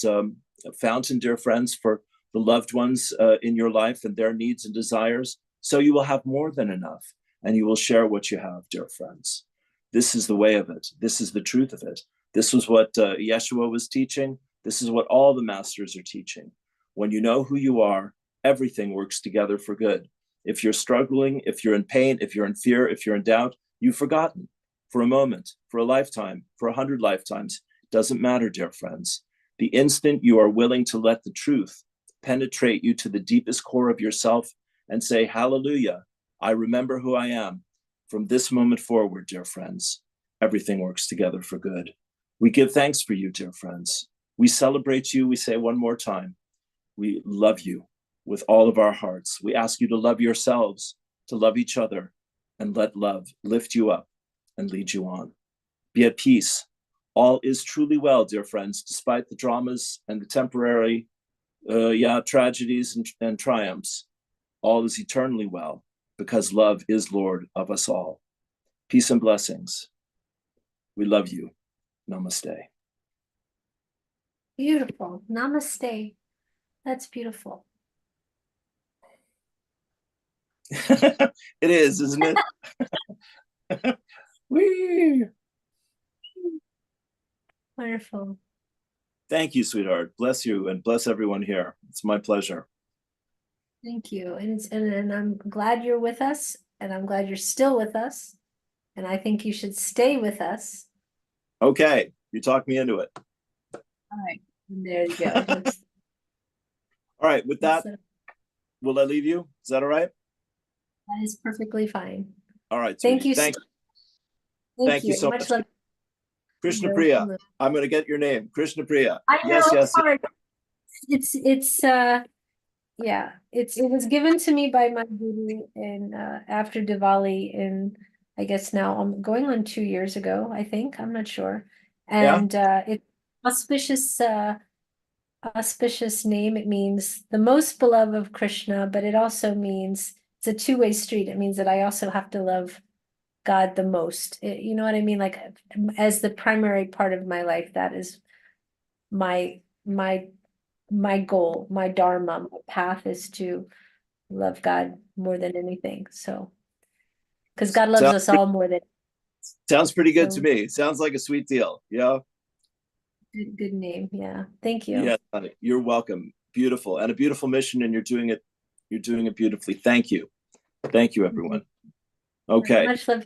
fountain, dear friends, for the loved ones in your life and their needs and desires, so you will have more than enough, and you will share what you have, dear friends. This is the way of it. This is the truth of it. This was what Yeshua was teaching. This is what all the masters are teaching. When you know who you are, everything works together for good. If you're struggling, if you're in pain, if you're in fear, if you're in doubt, you've forgotten for a moment, for a lifetime, for 100 lifetimes. Doesn't matter, dear friends. The instant you are willing to let the truth penetrate you to the deepest core of yourself and say, hallelujah, I remember who I am. From this moment forward, dear friends, everything works together for good. We give thanks for you, dear friends. We celebrate you. We say one more time, we love you with all of our hearts. We ask you to love yourselves, to love each other, and let love lift you up and lead you on. Be at peace. All is truly well, dear friends, despite the dramas and the temporary tragedies and triumphs. All is eternally well, because love is Lord of us all. Peace and blessings. We love you. Namaste. Beautiful. Namaste. That's beautiful. It is, isn't it? Whee! Wonderful. Thank you, sweetheart. Bless you and bless everyone here. It's my pleasure. Thank you. And I'm glad you're with us, and I'm glad you're still with us. And I think you should stay with us. Okay, you talked me into it. All right. And there you go. All right, with that, will I leave you? Is that all right? That is perfectly fine. All right, Thank sweetie. you. Thank you so much. Love. Krishna Priya. I'm going to get your name. Krishna Priya. I know, Yes, yes. hard. It's yeah, it was given to me by my guru in after Diwali in, I guess now I'm going on 2 years ago, I think. I'm not sure. And it's auspicious auspicious name. It means the most beloved of Krishna, but it also means it's a two-way street. It means that I also have to love God the most. You know what I mean? Like as the primary part of my life, that is my goal, my dharma, my path is to love God more than anything. So, because God loves us all more than. Sounds pretty good So, to me. Sounds like a sweet deal. Yeah. good name. Yeah. Thank you. Yeah, you're welcome. Beautiful. And a beautiful mission, and you're doing it beautifully. Thank you. Thank you, everyone. Okay. Much love.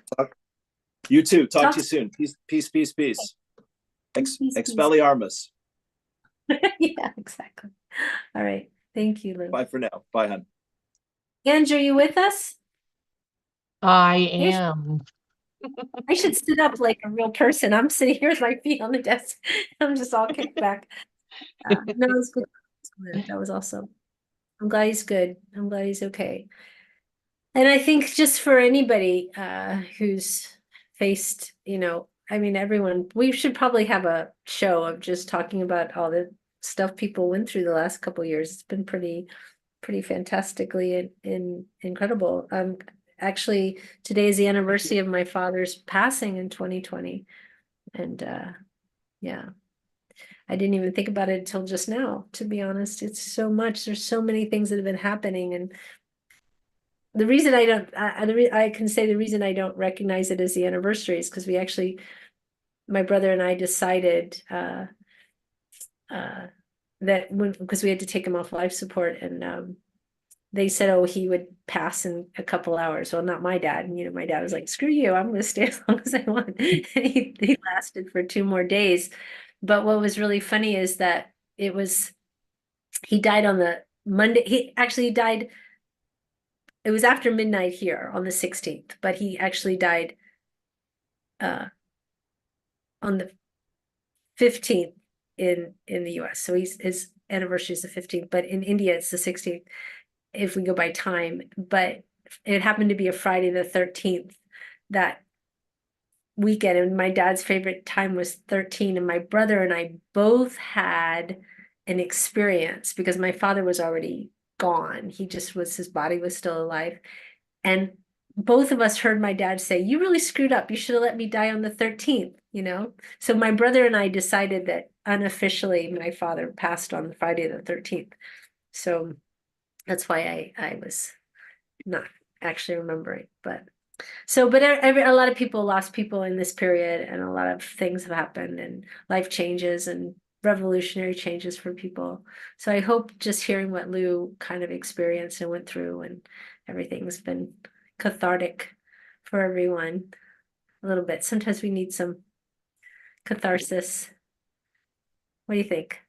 You too. Talk to you soon. Peace, peace, peace, peace. Expelliarmus. Yeah, exactly. All right. Thank you, Lou. Bye for now. Bye, hon. Andrew, you with us? I am. I should sit up like a real person. I'm sitting here with my feet on the desk. I'm just all kicked back. No, it's good. That was awesome. I'm glad he's good. I'm glad he's okay. And I think just for anybody who's faced, I mean, everyone, we should probably have a show of just talking about all the stuff people went through the last couple of years. It's been pretty fantastically incredible. Actually, today is the anniversary of my father's passing in 2020. And yeah, I didn't even think about it until just now, to be honest. It's so much. There's so many things that have been happening. And the reason I don't, I can say the reason I don't recognize it as the anniversary is because we actually, my brother and I decided that because we had to take him off life support, and they said, oh, he would pass in a couple hours. Well, not my dad. And, my dad was like, screw you, I'm going to stay as long as I want. he lasted for 2 more days. But what was really funny is that he died on the Monday. He actually died. It was after midnight here on the 16th, but he actually died on the 15th in the US. So his anniversary is the 15th, but in India it's the 16th if we go by time. But it happened to be a Friday the 13th that weekend, and my dad's favorite time was 13, and my brother and I both had an experience because my father was already gone. His body was still alive. And both of us heard my dad say, you really screwed up. You should have let me die on the 13th, So my brother and I decided that unofficially my father passed on Friday the 13th. So that's why I was not actually remembering. But a lot of people lost people in this period, and a lot of things have happened, and life changes and revolutionary changes for people. So I hope just hearing what Lou kind of experienced and went through and everything's been cathartic for everyone a little bit. Sometimes we need some catharsis. What do you think?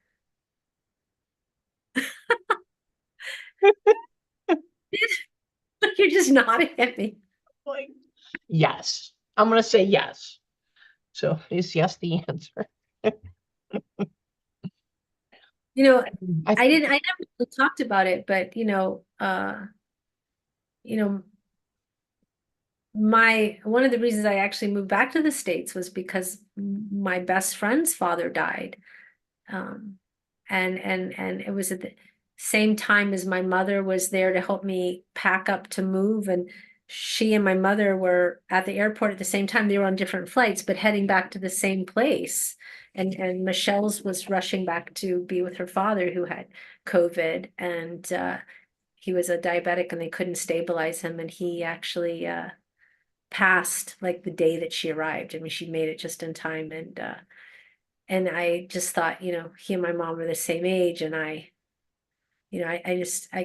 You're just nodding at me. Like, yes. I'm going to say yes. So is yes the answer? I never really talked about it, but one of the reasons I actually moved back to the States was because my best friend's father died. And it was at the same time as my mother was there to help me pack up to move, and she and my mother were at the airport at the same time. They were on different flights, but heading back to the same place. And Michelle's was rushing back to be with her father who had COVID, and he was a diabetic and they couldn't stabilize him, and he actually passed like the day that she arrived. I mean, she made it just in time, and I just thought, he and my mom were the same age, and I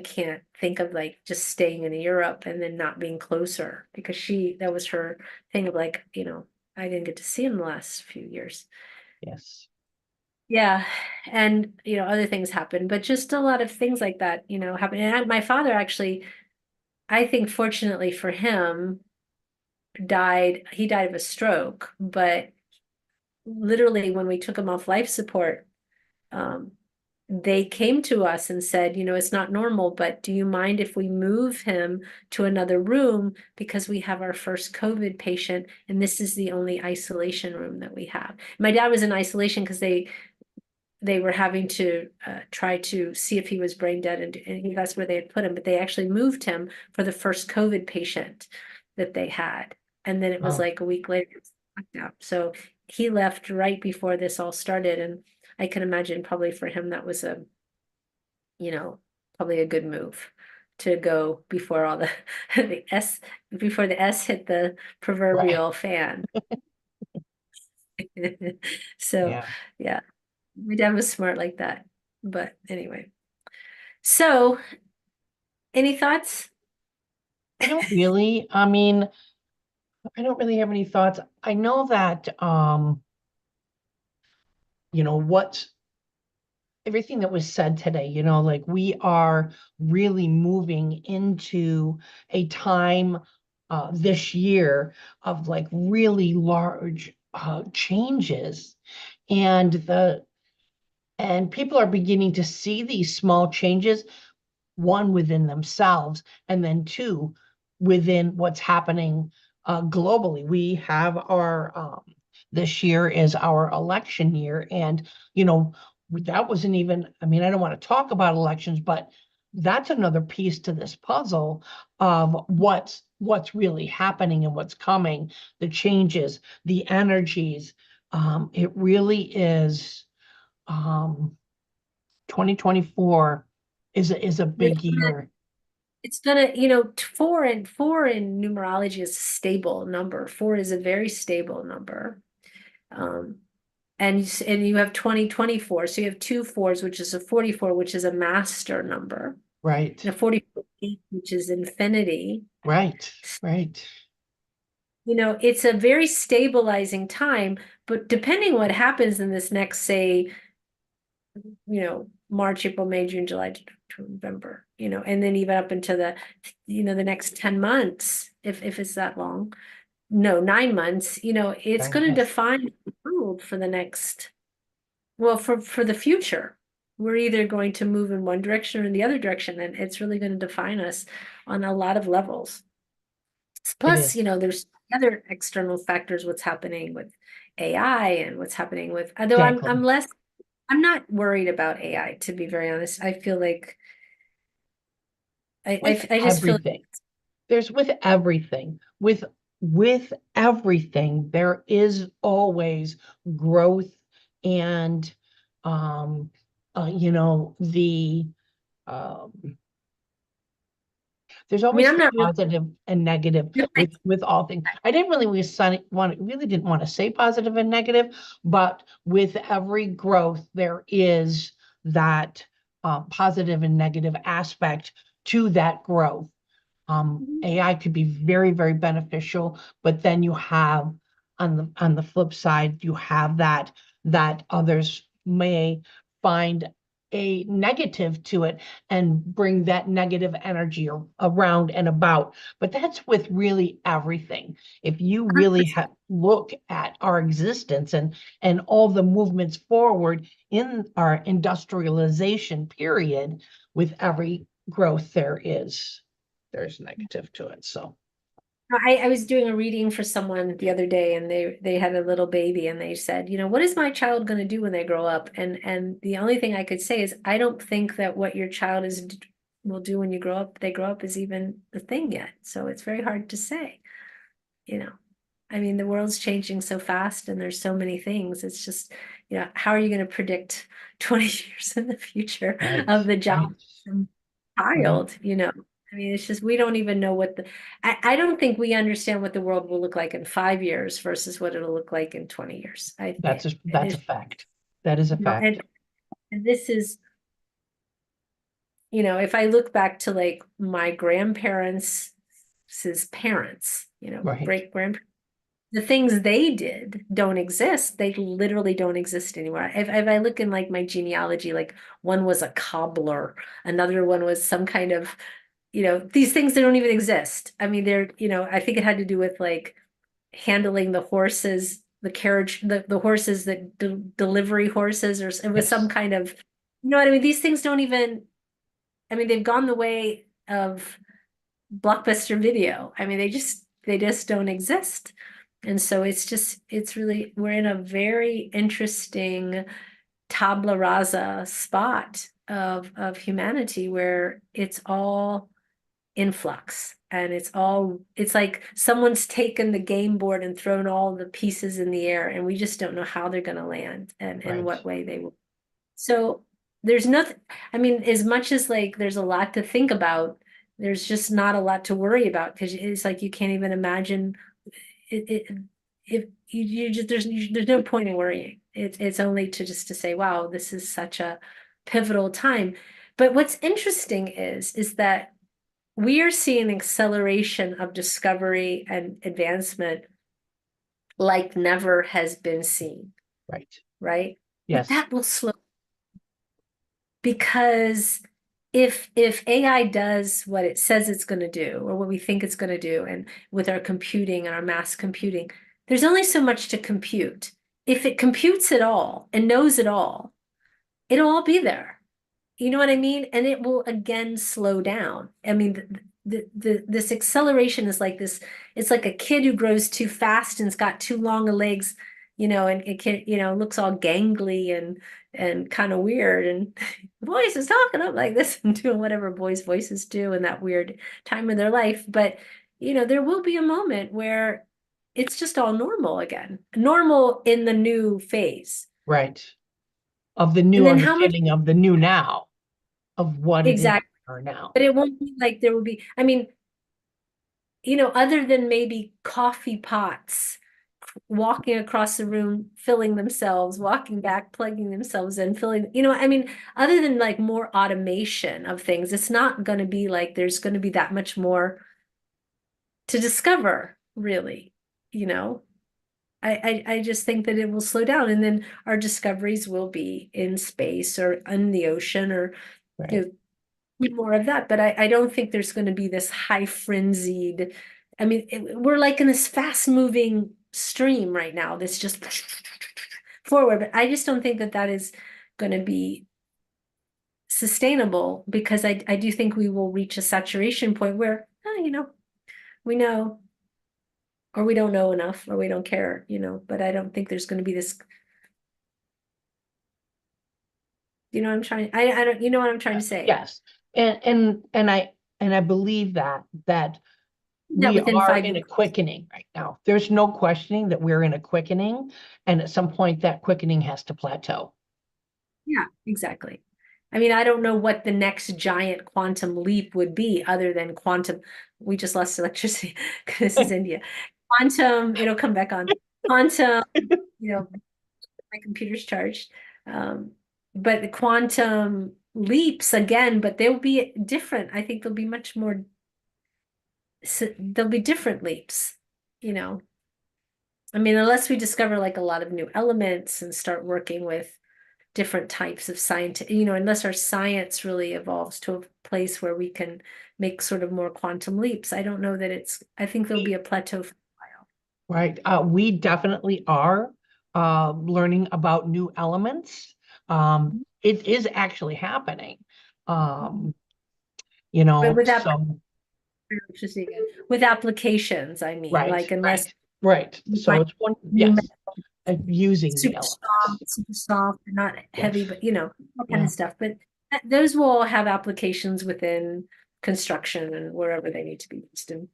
can't think of like just staying in Europe and then not being closer, because that was her thing of like, I didn't get to see him the last few years. Yes. Yeah. And, other things happened, but just a lot of things like that, happened. And my father actually, I think fortunately for him, he died of a stroke, but literally when we took him off life support, um, they came to us and said, it's not normal, but do you mind if we move him to another room, because we have our first COVID patient and this is the only isolation room that we have. My dad was in isolation because they were having to try to see if he was brain dead, and that's where they had put him, but they actually moved him for the first COVID patient that they had. And then it was Wow. like a week later, it was locked out. So he left right before this all started. And I can imagine probably for him, that was probably a good move to go before all the, before the S hit the proverbial fan. So, Yeah. yeah, my dad was smart like that. But anyway, so any thoughts? I don't really. I mean, I don't really have any thoughts. I know that what everything that was said today, like we are really moving into a time this year of like really large changes, and people are beginning to see these small changes, one within themselves, and then two within what's happening globally. We have this year is our election year, and that wasn't even, I mean, I don't want to talk about elections, but that's another piece to this puzzle of what's really happening and what's coming, the changes, the energies. It really is 2024 is a big year. It's gonna, four and four in numerology is a stable number. Four is a very stable number. And you have 2024, so you have two fours, which is a 44, which is a master number, Right, and a 44, which is infinity. right, right. It's a very stabilizing time, but depending what happens in this next, say, March, April, May, June, July to November, and then even up into the next 10 months, if it's that long. No, 9 months, it's going to Yes, define the world for the next, well, for the future. We're either going to move in one direction or in the other direction, and it's really going to define us on a lot of levels. it Plus, is. there's other external factors, what's happening with AI and what's happening with, although Exactly. I'm not worried about AI, to be very honest. I feel like With I just feel like everything, there's with everything, with everything, there is always growth and the um there's I mean, always I'm not really, positive and negative you're right. with all things. I didn't really really didn't want to say positive and negative, but with every growth, there is that positive and negative aspect to that growth. AI could be very, very beneficial, but then you have on the flip side, you have that others may find a negative to it and bring that negative energy around and about. But that's with really everything. If you really look at our existence and all the movements forward in our industrialization period, with every growth there's negative to it. So I was doing a reading for someone the other day, and they had a little baby, and they said, what is my child going to do when they grow up? And the only thing I could say is, I don't think that what your child is will do when they grow up is even a thing yet. So it's very hard to say, you know. I mean, the world's changing so fast and there's so many things. It's just, how are you going to predict 20 years in the future Right, of the job right. child, I mean, it's just, we don't even know I don't think we understand what the world will look like in 5 years versus what it'll look like in 20 years. That's a fact. That is a fact. And this is, if I look back to like my grandparents' parents, Right. great grandparents, the things they did don't exist. They literally don't exist anymore. If I look in like my genealogy, like one was a cobbler, another one was some kind of, these things that don't even exist. I mean, I think it had to do with like handling the horses, the carriage, the horses that delivery horses, or it was some Yes. kind of, you know what I mean? These things don't even, I mean, they've gone the way of Blockbuster Video. I mean, they just don't exist. And so it's really, we're in a very interesting tabla rasa spot of humanity where it's all in flux and it's like someone's taken the game board and thrown all the pieces in the air and we just don't know how they're going to land and in Right. what way they will. So there's nothing, I mean, as much as like there's a lot to think about, there's just not a lot to worry about because it's like you can't even imagine it if you just there's no point in worrying. It's only to say, wow, this is such a pivotal time. But what's interesting is that we are seeing acceleration of discovery and advancement like never has been seen, Right. right? But Yes. that will slow because if AI does what it says it's going to do or what we think it's going to do, and with our computing and our mass computing, there's only so much to compute. If it computes it all and knows it all, it'll all be there. You know what I mean? And it will again slow down. I mean, this acceleration is like this, it's like a kid who grows too fast and's got too long legs, and it can, looks all gangly and kind of weird. And the voice is talking up like this and doing whatever boys' voices do in that weird time of their life. But there will be a moment where it's just all normal again, normal in the new phase. Right. Of the And new then how much understanding of the new now, of what it is exactly, or now. but it won't be like there will be, I mean, other than maybe coffee pots walking across the room, filling themselves, walking back, plugging themselves in, filling, I mean, other than like more automation of things, it's not going to be like there's going to be that much more to discover, really, I just think that it will slow down and then our discoveries will be in space or in the ocean or Right. more of that. But I don't think there's going to be this high frenzied, I mean, we're like in this fast moving stream right now that's just forward, but I just don't think that is going to be sustainable because I do think we will reach a saturation point where, we know, or we don't know enough, or we don't care, but I don't think there's going to be this, I'm trying, I don't, you know what I'm trying to say? Yes. And I believe that That we within are 5 in a years. quickening right now. There's no questioning that we're in a quickening, and at some point that quickening has to plateau. Yeah, exactly. I mean, I don't know what the next giant quantum leap would be other than quantum. We just lost electricity. This is India. Quantum, it'll come back on. Quantum, my computer's charged. But the quantum leaps again, but they'll be different. I think there'll be much more, there'll be different leaps, I mean, unless we discover like a lot of new elements and start working with different types of science, unless our science really evolves to a place where we can make sort of more quantum leaps. I don't know that I think there'll be a plateau for a while. Right. We definitely are learning about new elements. It is actually happening. But with So with applications, I mean, right, like unless right. you So find it's one, new yes, using the super elements. soft, not Yes. heavy, but all kind Yeah. of stuff. But Those will all have applications within construction and wherever they need to be used. And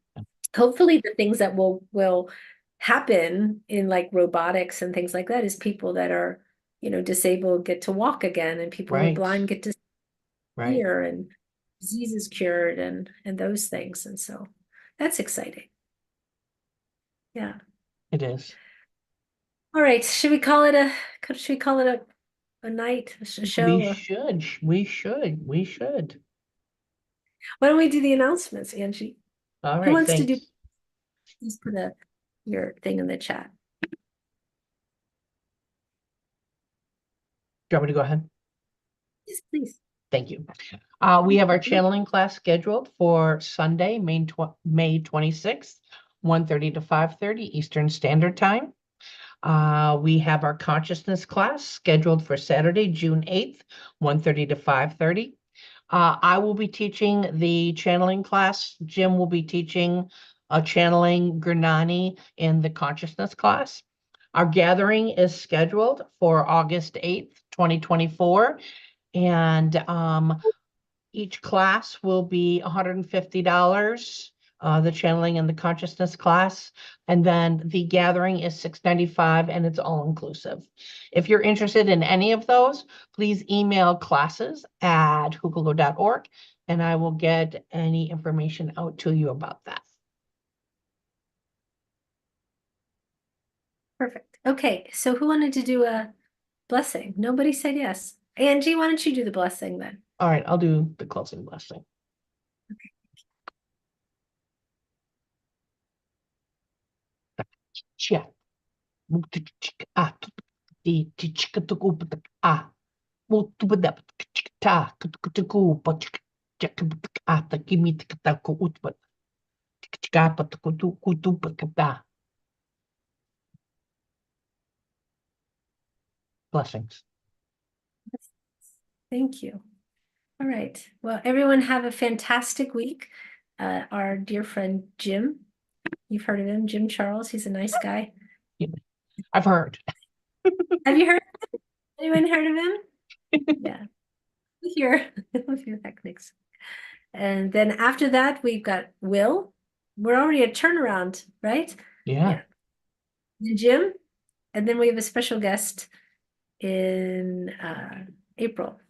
hopefully the things that will happen in like robotics and things like that is people that are, disabled get to walk again, and people who are Right. blind get to Right. hear, and diseases cured, and those things. And so that's exciting. Yeah. It is. All right. Should we call it a night, a show? We should. We should. We should. Why don't we do the announcements, Angie? All Who right. wants to do? Thanks. Please put your thing in the chat. Do you want me to go ahead? Yes, please. Thank you. We have our channeling class scheduled for Sunday, May 26th, 1:30 to 5:30 Eastern Standard Time. We have our consciousness class scheduled for Saturday, June 8th, 1:30 to 5:30. I will be teaching the channeling class. Jim will be teaching channeling Gurnani in the consciousness class. Our gathering is scheduled for August 8th, 2024. And each class will be $150, the channeling and the consciousness class. And then the gathering is $695, and it's all inclusive. If you're interested in any of those, please email classes@hucolo.org, and I will get any information out to you about that. Perfect. Okay, so who wanted to do a blessing? Nobody said yes. Angie, why don't you do the blessing then? All right, I'll do the closing blessing. Chia. Blessings. Thank you. All right. Well, everyone have a fantastic week. Our dear friend Jim, you've heard of him, Jim Charles. He's a nice guy. I've heard. Have you heard? Anyone heard of him? Yeah. Here. Next. And then after that, we've got Will. We're already at turnaround, right? Yeah. And Jim. And then we have a special guest in April.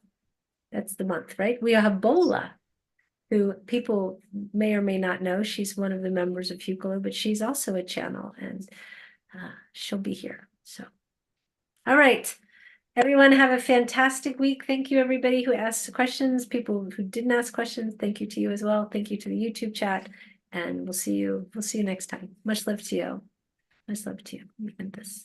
That's the month, right? We have Bola, who people may or may not know. She's one of the members of Hucolo, but she's also a channel, and she'll be here. So, all right. Everyone have a fantastic week. Thank you, everybody who asked questions. People who didn't ask questions, thank you to you as well. Thank you to the YouTube chat, and we'll see you next time. Much love to you. Much love to you. Let me end this.